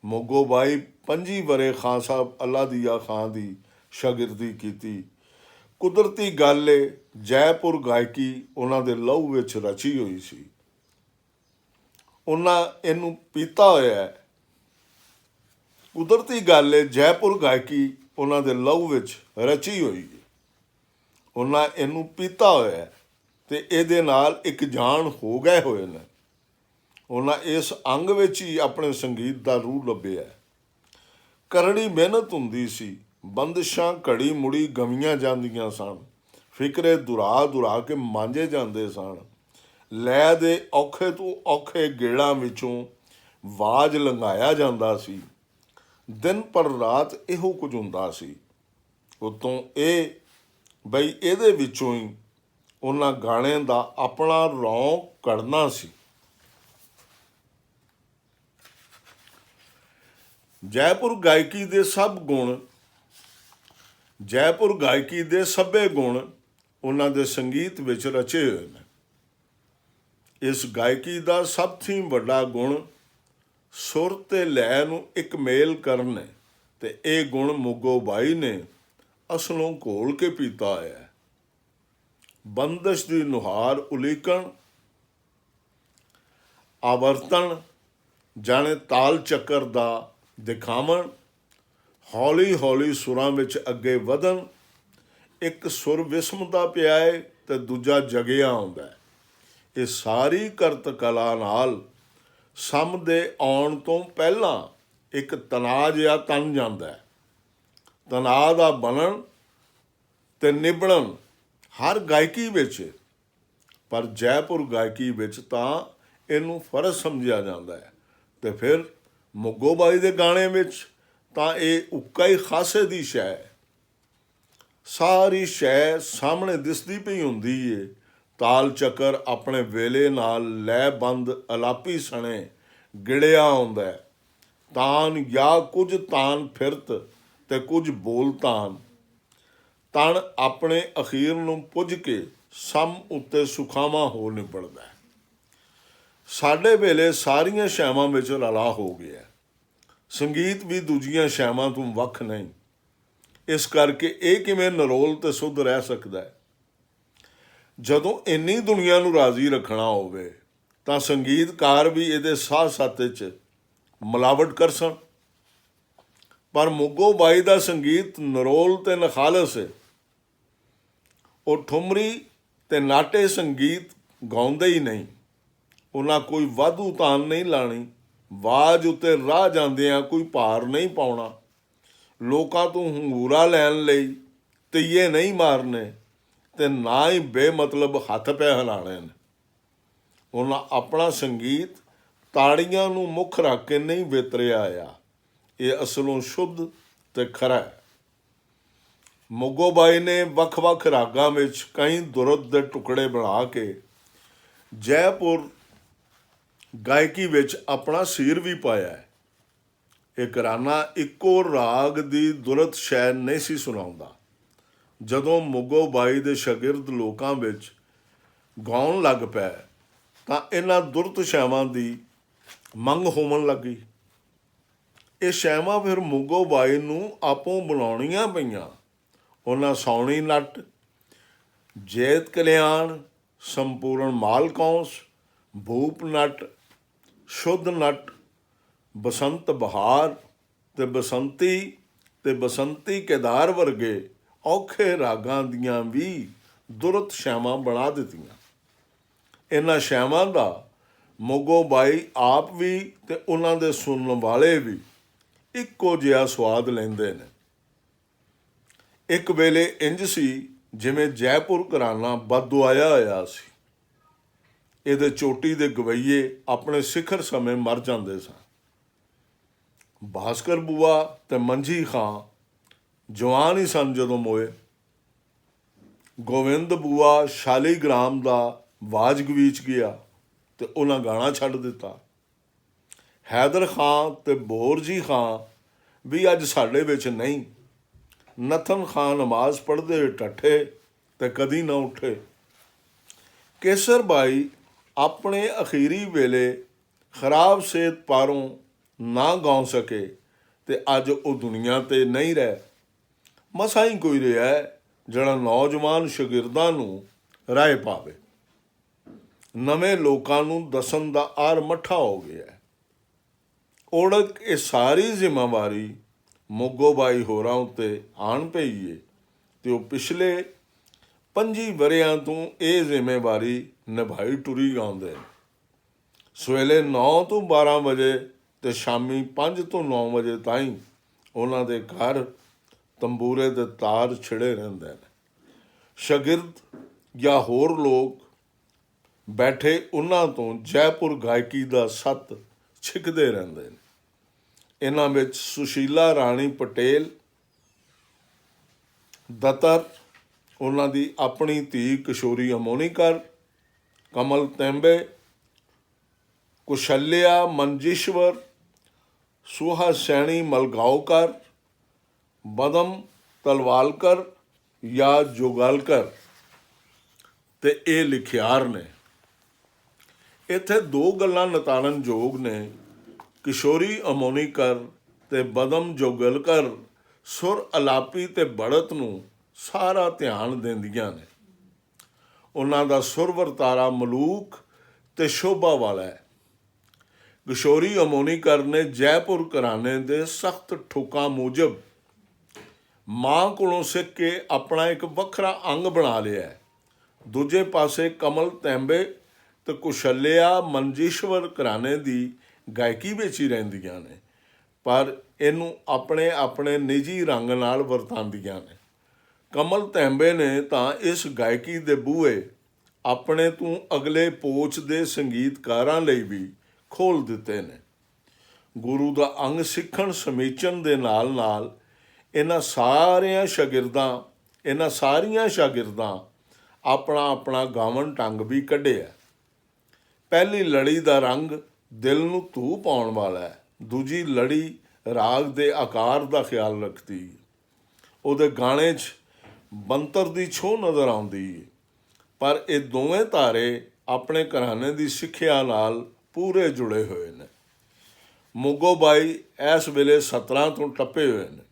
ਮੁੱਗੋ ਬਾਈ 25 ਵਰੇ ਖਾਂ ਸਾਹਿਬ ਅੱਲਾ ਦੀਆ ਖਾਂ ਦੀ ਸ਼ਾਗਿਰਦੀ ਕੀਤੀ। ਕੁਦਰਤੀ ਗੱਲ ਏ ਜੈਪੁਰ ਗਾਇਕੀ ਉਹਨਾਂ ਦੇ ਲਹੂ ਵਿੱਚ ਰਚੀ ਹੋਈ ਸੀ, ਉਹਨਾਂ ਇਹਨੂੰ ਪੀਤਾ ਹੋਇਆ ਹੈ। ਕੁਦਰਤੀ ਗੱਲ ਏ ਜੈਪੁਰ ਗਾਇਕੀ ਉਹਨਾਂ ਦੇ ਲਹੂ ਵਿੱਚ ਰਚੀ ਹੋਈ ਹੈ, ਉਹਨਾਂ ਇਹਨੂੰ ਪੀਤਾ ਹੋਇਆ ਹੈ ਅਤੇ ਇਹਦੇ ਨਾਲ ਇੱਕ ਜਾਨ ਹੋ ਗਏ ਹੋਏ ਨੇ। ਉਹਨਾਂ ਇਸ ਅੰਗ ਵਿੱਚ ਹੀ ਆਪਣੇ ਸੰਗੀਤ ਦਾ ਰੂਹ ਲੱਭਿਆ। ਕਰੜੀ ਮਿਹਨਤ ਹੁੰਦੀ ਸੀ, ਬੰਦਿਸ਼ਾਂ ਘੜੀ ਮੁੜੀ ਗਵੀਆਂ ਜਾਂਦੀਆਂ ਸਨ, ਫਿਕਰੇ ਦੁਰਾ ਕੇ ਮਾਂਜੇ ਜਾਂਦੇ ਸਨ। ਲੈ ਦੇ ਔਖੇ ਤੋਂ ਔਖੇ ਗੇੜਾਂ ਵਿੱਚੋਂ ਵਾਜ ਲੰਘਾਇਆ ਜਾਂਦਾ ਸੀ। ਦਿਨ ਪਰ ਰਾਤ ਇਹੋ ਕੁਝ ਹੁੰਦਾ ਸੀ। ਉਤੋਂ ਇਹ ਬਈ ਇਹਦੇ ਵਿੱਚੋਂ ਹੀ ਉਹਨਾਂ ਗਾਣੇ ਦਾ ਆਪਣਾ ਰੌਂਕ ਕੱਢਣਾ ਸੀ। ਜੈਪੁਰ ਗਾਇਕੀ ਦੇ ਸਭੇ ਗੁਣ ਉਹਨਾਂ ਦੇ ਸੰਗੀਤ ਵਿੱਚ ਰਚੇ ਹੋਏ ਨੇ। ਇਸ ਗਾਇਕੀ ਦਾ ਸਭ ਤੋਂ ਵੱਡਾ ਗੁਣ ਸੁਰ ਤੇ ਲੈਅ ਨੂੰ ਇੱਕ ਮੇਲ ਕਰਨ ਹੈ, ਤੇ ਇਹ ਗੁਣ ਮੁੱਗੋ ਬਾਈ ਨੇ ਅਸਲੋਂ ਘੋਲ ਕੇ ਪੀਤਾ ਹੋਇਆ। ਬੰਦਸ਼ ਦੀ ਨੁਹਾਰ ਉਲੀਕਣ, ਆਵਰਤਨ ਜਾਣੇ ਤਾਲ ਚੱਕਰ ਦਾ ਦਿਖਾਵਣ, ਹੌਲੀ ਹੌਲੀ ਸੁਰਾਂ ਵਿੱਚ ਅੱਗੇ ਵਧਣ। ਇੱਕ ਸੁਰ ਵਿਸਮਦਾ ਪਿਆ ਹੈ ਤੇ ਦੂਜਾ ਜਗਿਆ ਆਉਂਦਾ ਹੈ। ਇਹ ਸਾਰੀ ਕਰਤ ਕਲਾ ਨਾਲ ਸਮ ਦੇ ਆਉਣ ਤੋਂ ਪਹਿਲਾਂ ਇੱਕ ਤਣਾਅ ਜਿਹਾ ਤਨ ਜਾਂਦਾ ਹੈ। ਤਣਾਅ ਦਾ ਬਣਨ ਤੇ ਨਿਭਣ ਹਰ ਗਾਇਕੀ ਵਿੱਚ, ਪਰ ਜੈਪੁਰ ਗਾਇਕੀ ਵਿੱਚ ਤਾਂ ਇਹਨੂੰ ਫਰਜ਼ ਸਮਝਿਆ ਜਾਂਦਾ ਹੈ। ਤੇ ਫਿਰ ਮੁੱਗੋ ਬਾਈ ਦੇ ਗਾਣੇ ਵਿੱਚ ਤਾਂ ਇਹ ਉੱਕਾ ਹੀ ਖਾਸੇ ਦੀ ਸ਼ੈ ਹੈ। ਸਾਰੀ ਸ਼ੈ ਸਾਹਮਣੇ ਦਿਸਦੀ ਪਈ ਹੁੰਦੀ ਏ। ਤਾਲ ਚੱਕਰ ਆਪਣੇ ਵੇਲੇ ਨਾਲ ਲੈਅ ਬੰਦ ਅਲਾਪੀ ਸਣੇ ਗਿੜਿਆ ਆਉਂਦਾ। ਤਾਨ ਜਾਂ ਕੁਝ ਤਾਨ ਫਿਰਤ ਤੇ ਕੁਝ ਬੋਲ ਤਾਨ, ਤਣ ਆਪਣੇ ਅਖੀਰ ਨੂੰ ਪੁੱਜ ਕੇ ਸਮ ਉੱਤੇ ਸੁਖਾਵਾਂ ਹੋ ਨਿਬੜਦਾ। ਸਾਡੇ ਵੇਲੇ ਸਾਰੀਆਂ ਸ਼ੈਵਾਂ ਵਿੱਚ ਰਲਾ ਹੋ ਗਿਆ। ਸੰਗੀਤ ਵੀ ਦੂਜੀਆਂ ਸ਼ੈਵਾਂ ਤੋਂ ਵੱਖ ਨਹੀਂ। ਇਸ ਕਰਕੇ ਇਹ ਕਿਵੇਂ ਨਿਰੋਲ ਤੇ ਸੁੱਧ ਰਹਿ ਸਕਦਾ ਹੈ। ਜਦੋਂ ਇੰਨੀ ਦੁਨੀਆ ਨੂੰ ਰਾਜ਼ੀ ਰੱਖਣਾ ਹੋਵੇ ਤਾਂ ਸੰਗੀਤਕਾਰ ਵੀ ਇਹਦੇ ਸਾਹ ਸਾਥੇ 'ਚ ਮਿਲਾਵਟ ਕਰ ਸਨ। ਪਰ ਮੁੱਗੋ ਬਾਈ ਦਾ ਸੰਗੀਤ ਨਿਰੋਲ ਤੇ ਨਖਾਲਸ ਹੈ। ਉਹ ਠੁਮਰੀ ਤੇ ਨਾਟੇ ਸੰਗੀਤ ਗਾਉਂਦੇ ਹੀ ਨਹੀਂ। ਉਹਨਾਂ ਕੋਈ ਵਾਧੂ ਤਾਨ ਨਹੀਂ ਲਾਣੀ, ਆਵਾਜ਼ ਉੱਤੇ ਰਾਹ ਜਾਂਦਿਆਂ ਕੋਈ ਭਾਰ ਨਹੀਂ ਪਾਉਣਾ। ਲੋਕਾਂ ਤੋਂ ਹੰਗੂਰਾ ਲੈਣ ਲਈ ਤੀਏ ਨਹੀਂ ਮਾਰਨੇ ਅਤੇ ਨਾ ਹੀ ਬੇਮਤਲਬ ਹੱਥ ਪੈ ਹਿਲਾਣੇ ਨੇ। ਉਹਨਾਂ ਆਪਣਾ ਸੰਗੀਤ ਤਾੜੀਆਂ ਨੂੰ ਮੁੱਖ ਰੱਖ ਕੇ ਨਹੀਂ ਵਿਤਰਿਆ ਆ। ਇਹ ਅਸਲੋਂ ਸ਼ੁੱਧ ਅਤੇ ਖਰਾ ਹੈ। ਮੋਗੋ ਬਾਈ ਨੇ ਵੱਖ ਵੱਖ ਰਾਗਾਂ ਵਿੱਚ ਕਈ ਦੁਰਦ ਦੇ ਟੁਕੜੇ ਬਣਾ ਕੇ ਜੈਪੁਰ ਗਾਇਕੀ ਵਿੱਚ ਆਪਣਾ ਸੀਰ ਵੀ ਪਾਇਆ ਹੈ। ਇਹ ਘਰਾਨਾ ਇੱਕੋ ਰਾਗ ਦੀ ਦੁਰਦ ਸ਼ੈਅ ਨਹੀਂ ਸੀ ਸੁਣਾਉਂਦਾ। ਜਦੋਂ ਮੋਗੋ ਬਾਈ ਦੇ ਸ਼ਾਗਿਰਦ ਲੋਕਾਂ ਵਿੱਚ ਗਾਉਣ ਲੱਗ ਪਏ ਤਾਂ ਇਹਨਾਂ ਦੁਰਤ ਸ਼ੈਵਾਂ ਦੀ ਮੰਗ ਹੋਣ ਲੱਗੀ। ਇਹ ਸ਼ੈਵਾਂ ਫਿਰ ਮੋਗੋ ਬਾਈ ਨੂੰ ਆਪੋਂ ਬਣਾਉਣੀਆਂ ਪਈਆਂ। ਉਹਨਾਂ ਸੌਣੀ ਨੱਟ, ਜੇਤ ਕਲਿਆਣ, ਸੰਪੂਰਨ ਮਾਲਕੌਂਸ, ਭੂਪ ਨੱਟ, ਸ਼ੁੱਧ ਨੱਟ, ਬਸੰਤ ਬਹਾਰ ਤੇ ਬਸੰਤੀ ਕੇਦਾਰ ਵਰਗੇ ਔਖੇ ਰਾਗਾਂ ਦੀਆਂ ਵੀ ਦੁਰਤ ਸ਼ੈਵਾਂ ਬਣਾ ਦਿੱਤੀਆਂ। ਇਹਨਾਂ ਸ਼ੈਵਾਂ ਦਾ ਮੋਗੋ ਬਾਈ ਆਪ ਵੀ ਅਤੇ ਉਹਨਾਂ ਦੇ ਸੁਣਨ ਵਾਲੇ ਵੀ ਇੱਕੋ ਜਿਹਾ ਸਵਾਦ ਲੈਂਦੇ ਨੇ। ਇੱਕ ਵੇਲੇ ਇੰਜ ਸੀ ਜਿਵੇਂ ਜੈਪੁਰ ਘਰਾਨਾ ਬਦਦੁਆਇਆ ਹੋਇਆ ਸੀ। ਇਹਦੇ ਚੋਟੀ ਦੇ ਗਵਈਏ ਆਪਣੇ ਸਿਖਰ ਸਮੇਂ ਮਰ ਜਾਂਦੇ ਸਨ। ਭਾਸਕਰ ਬੂਆ ਤੇ ਮੰਝੀ ਖਾਂ ਜਵਾਨ ਹੀ ਸਨ ਜਦੋਂ ਮੋਏ। ਗੋਵਿੰਦ ਬੂਆ ਸ਼ਾਲੀਗ੍ਰਾਮ ਦਾ ਵਾਜ ਗਵੀਚ ਗਿਆ ਤੇ ਉਹਨਾਂ ਗਾਣਾ ਛੱਡ ਦਿੱਤਾ। ਹੈਦਰ ਖਾਂ ਤੇ ਬੋਰਜੀ ਖਾਂ ਵੀ ਅੱਜ ਸਾਡੇ ਵਿੱਚ ਨਹੀਂ। ਨਥਨ ਖਾਂ ਨਮਾਜ਼ ਪੜ੍ਹਦੇ ਟੱਠੇ ਤੇ ਕਦੀ ਨਾ ਉੱਠੇ। ਕੇਸਰ ਬਾਈ ਆਪਣੇ ਅਖੀਰੀ ਵੇਲੇ ਖਰਾਬ ਸਿਹਤ ਪਾਰੋਂ ਨਾ ਗਾਉ ਸਕੇ ਤੇ ਅੱਜ ਉਹ ਦੁਨੀਆ 'ਤੇ ਨਹੀਂ ਰਹਿ। ਮਸਾਂ ਹੀ ਕੋਈ ਰਿਹਾ ਜਿਹੜਾ ਨੌਜਵਾਨ ਸ਼ਾਗਿਰਦਾਂ ਨੂੰ ਰਾਏ ਪਾਵੇ। ਨਵੇਂ ਲੋਕਾਂ ਨੂੰ ਦੱਸਣ ਦਾ ਆਰ ਮੱਠਾ ਹੋ ਗਿਆ। ਓੜਕ ਇਹ ਸਾਰੀ ਜ਼ਿੰਮੇਵਾਰੀ ਮੋਗੋ ਬਾਈ ਹੋਰਾਂ ਉੱਤੇ ਆਣ ਪਈ ਏ ਅਤੇ ਉਹ ਪਿਛਲੇ 25 ਵਰ੍ਹਿਆਂ ਤੋਂ ਇਹ ਜ਼ਿੰਮੇਵਾਰੀ ਨਿਭਾਈ ਟੁਰੀ ਆਉਂਦੇ ਨੇ। ਸਵੇਲੇ 9 ਤੋਂ 12 ਵਜੇ ਅਤੇ ਸ਼ਾਮੀ 5 ਤੋਂ 9 ਵਜੇ ਤਾਈਂ ਉਹਨਾਂ ਦੇ ਘਰ ਤੰਬੂਰੇ ਦੇ ਤਾਰ ਛਿੜੇ ਰਹਿੰਦੇ ਨੇ। ਸ਼ਾਗਿਰਦ ਜਾਂ ਹੋਰ ਲੋਕ ਬੈਠੇ ਉਹਨਾਂ ਤੋਂ ਜੈਪੁਰ ਗਾਇਕੀ ਦਾ ਸੱਤ ਛਿਕਦੇ ਰਹਿੰਦੇ ਨੇ। ਇਹਨਾਂ ਵਿੱਚ ਸੁਸ਼ੀਲਾ ਰਾਣੀ ਪਟੇਲ, ਦਤਰ, ਉਹਨਾਂ ਦੀ ਆਪਣੀ ਧੀ ਕਿਸ਼ੋਰੀ ਅਮੋਨੀਕਰ, ਕਮਲ ਤੈਂਬੇ, ਕੁਸ਼ਲਿਆ ਮੰਜੀਸ਼ਵਰ, ਸੁਹਾ ਸੈਣੀ ਮਲਗਾਓਕਰ, ਬਦਮ ਤਲਵਾਲਕਰ ਜਾਂ ਜੋਗਾਲਕਰ ਤੇ ਇਹ ਲਿਖਿਆਰ ਨੇ। ਇੱਥੇ ਦੋ ਗੱਲਾਂ ਨਿਤਾਰਨ ਯੋਗ ਨੇ। ਕਿਸ਼ੋਰੀ ਅਮੋਨੀਕਰ ਤੇ ਬਦਮ ਜੋਗਲਕਰ ਸੁਰ ਅਲਾਪੀ ਤੇ ਬੜਤ ਨੂੰ ਸਾਰਾ ਧਿਆਨ ਦਿੰਦੀਆਂ ਨੇ। ਉਹਨਾਂ ਦਾ ਸੁਰ ਵਰਤਾਰਾ ਮਲੂਕ ਤੇ ਸ਼ੋਭਾ ਵਾਲਾ ਹੈ। ਕਿਸ਼ੋਰੀ ਅਮੋਨੀਕਰ ਨੇ ਜੈਪੁਰ ਘਰਾਣੇ ਦੇ ਸਖਤ ਠੋਕਾਂ ਮੂਜਬ ਮਾਂ ਕੋਲੋਂ ਸਿੱਖ ਕੇ ਆਪਣਾ ਇੱਕ ਵੱਖਰਾ ਅੰਗ ਬਣਾ ਲਿਆ ਹੈ। ਦੂਜੇ ਪਾਸੇ ਕਮਲ ਤੈਂਬੇ ਤੇ ਕੁਸ਼ਲਿਆ ਮੰਜੀਸ਼ਵਰ ਘਰਾਣੇ ਦੀ ਗਾਇਕੀ ਵਿੱਚ ਹੀ ਰਹਿੰਦੀਆਂ ਨੇ, ਪਰ ਇਹਨੂੰ ਆਪਣੇ ਆਪਣੇ ਨਿੱਜੀ ਰੰਗ ਨਾਲ ਵਰਤਾਉਂਦੀਆਂ ਨੇ। ਕਮਲ ਤੈਂਬੇ ਨੇ ਤਾਂ ਇਸ ਗਾਇਕੀ ਦੇ ਬੂਹੇ ਆਪਣੇ ਤੋਂ ਅਗਲੇ ਪੋਚ ਦੇ ਸੰਗੀਤਕਾਰਾਂ ਲਈ ਵੀ ਖੋਲ੍ਹ ਦਿੱਤੇ ਨੇ। ਗੁਰੂ ਦਾ ਅੰਗ ਸਿੱਖਣ ਸਮੀਚਣ ਦੇ ਨਾਲ ਨਾਲ ਇਹਨਾਂ ਸਾਰੀਆਂ ਸ਼ਾਗਿਰਦਾਂ ਆਪਣਾ ਆਪਣਾ ਗਾਵਨ ਢੰਗ ਵੀ ਕੱਢਿਆ। ਪਹਿਲੀ ਲੜੀ ਦਾ ਰੰਗ ਦਿਲ ਨੂੰ ਧੂ ਪਾਉਣ ਵਾਲਾ ਹੈ। ਦੂਜੀ ਲੜੀ ਰਾਗ ਦੇ ਆਕਾਰ ਦਾ ਖਿਆਲ ਰੱਖਦੀ ਹੈ। ਉਹਦੇ ਗਾਣੇ 'ਚ ਬੰਤਰ ਦੀ ਛੋਹ ਨਜ਼ਰ ਆਉਂਦੀ ਹੈ। ਪਰ ਇਹ ਦੋਵੇਂ ਧਾਰੇ ਆਪਣੇ ਘਰਾਣੇ ਦੀ ਸਿੱਖਿਆ ਨਾਲ ਪੂਰੇ ਜੁੜੇ ਹੋਏ ਨੇ। ਮੋਗੋ ਬਾਈ ਇਸ ਵੇਲੇ 17 ਤੋਂ ਟੱਪੇ ਹੋਏ ਨੇ।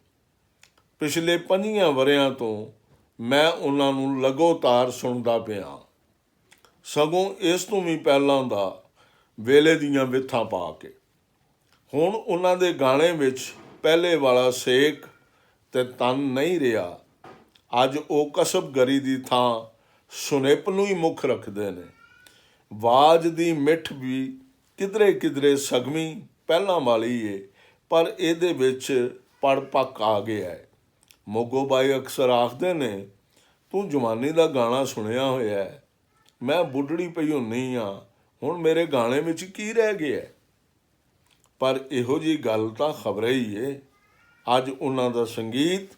ਪਿਛਲੇ 5 ਵਰ੍ਹਿਆਂ ਤੋਂ ਮੈਂ ਉਹਨਾਂ ਨੂੰ ਲਗਾਤਾਰ ਸੁਣਦਾ ਪਿਆ, ਸਗੋਂ ਇਸ ਤੋਂ ਵੀ ਪਹਿਲਾਂ ਦਾ ਵੇਲੇ ਦੀਆਂ ਵਿੱਥਾਂ ਪਾ ਕੇ। ਹੁਣ ਉਹਨਾਂ ਦੇ ਗਾਣੇ ਵਿੱਚ ਪਹਿਲੇ ਵਾਲਾ ਸੇਕ ਤੇ ਤਨ ਨਹੀਂ ਰਿਹਾ। ਅੱਜ ਉਹ ਕਸਬਗਰੀ ਦੀ ਥਾਂ ਸੁਨੇਪ ਨੂੰ ਹੀ ਮੁੱਖ ਰੱਖਦੇ ਨੇ। ਆਵਾਜ਼ ਦੀ ਮਿੱਠ ਵੀ ਕਿਧਰੇ ਕਿਧਰੇ ਸਗਵੀਂ ਪਹਿਲਾਂ ਵਾਲੀ ਏ, ਪਰ ਇਹਦੇ ਵਿੱਚ ਪੜ ਪੱਕ ਆ ਗਿਆ ਹੈ। ਮੋਗੋ ਬਾਈ ਅਕਸਰ ਆਖਦੇ ਨੇ, ਤੂੰ ਜਵਾਨੀ ਦਾ ਗਾਣਾ ਸੁਣਿਆ ਹੋਇਆ ਹੈ, ਮੈਂ ਬੁੱਢੜੀ ਪਈ ਹੁੰਨੀ ਹਾਂ, ਹੁਣ ਮੇਰੇ ਗਾਣੇ ਵਿੱਚ ਕੀ ਰਹਿ ਗਿਆ। ਪਰ ਇਹੋ ਜਿਹੀ ਗੱਲ ਤਾਂ ਖਬਰੇ ਹੀ ਏ। ਅੱਜ ਉਹਨਾਂ ਦਾ ਸੰਗੀਤ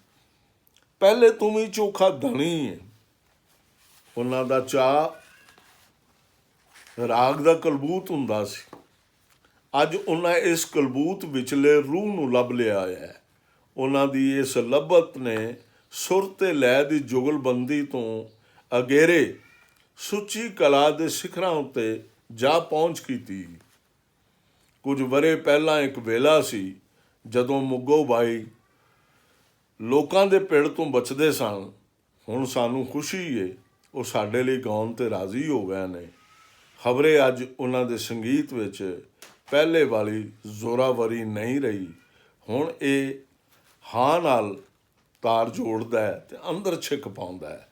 ਪਹਿਲੇ ਤੋਂ ਵੀ ਚੋਖਾ ਧਣੀ ਹੈ। ਉਹਨਾਂ ਦਾ ਚਾਅ ਰਾਗ ਦਾ ਕਲਬੂਤ ਹੁੰਦਾ ਸੀ। ਅੱਜ ਉਹਨਾਂ ਇਸ ਕਲਬੂਤ ਵਿਚਲੇ ਰੂਹ ਨੂੰ ਲੱਭ ਲਿਆ ਹੈ। ਉਹਨਾਂ ਦੀ ਇਸ ਲੱਭਤ ਨੇ ਸੁਰ ਤੇ ਲੈਅ ਦੀ ਜੁਗਲਬੰਦੀ ਤੋਂ ਅਗੇਰੇ ਸੁੱਚੀ ਕਲਾ ਦੇ ਸਿਖਰਾਂ ਉੱਤੇ ਜਾ ਪਹੁੰਚ ਕੀਤੀ। ਕੁਝ ਵਰ੍ਹੇ ਪਹਿਲਾਂ ਇੱਕ ਵੇਲਾ ਸੀ ਜਦੋਂ ਮੁੱਗੋ ਬਾਈ ਲੋਕਾਂ ਦੇ ਪਿੜ ਤੋਂ ਬਚਦੇ ਸਨ। ਹੁਣ ਸਾਨੂੰ ਖੁਸ਼ੀ ਏ ਉਹ ਸਾਡੇ ਲਈ ਗਾਉਣ 'ਤੇ ਰਾਜ਼ੀ ਹੋ ਗਏ ਨੇ। ਖਬਰੇ ਅੱਜ ਉਹਨਾਂ ਦੇ ਸੰਗੀਤ ਵਿੱਚ ਪਹਿਲੇ ਵਾਲੀ ਜ਼ੋਰਾਵਰੀ ਨਹੀਂ ਰਹੀ। ਹੁਣ ਇਹ ਹਾਂ ਨਾਲ ਤਾਰ ਜੋੜਦਾ ਹੈ ਅਤੇ ਅੰਦਰ ਛਿੱਕ ਪਾਉਂਦਾ ਹੈ।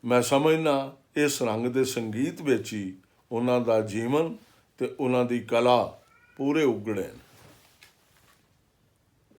ਮੈਂ ਸਮਝਦਾ ਇਸ ਰੰਗ ਦੇ ਸੰਗੀਤ ਵਿੱਚ ਹੀ ਉਹਨਾਂ ਦਾ ਜੀਵਨ ਅਤੇ ਉਹਨਾਂ ਦੀ ਕਲਾ ਪੂਰੇ ਉਗੜੇ ਨੇ।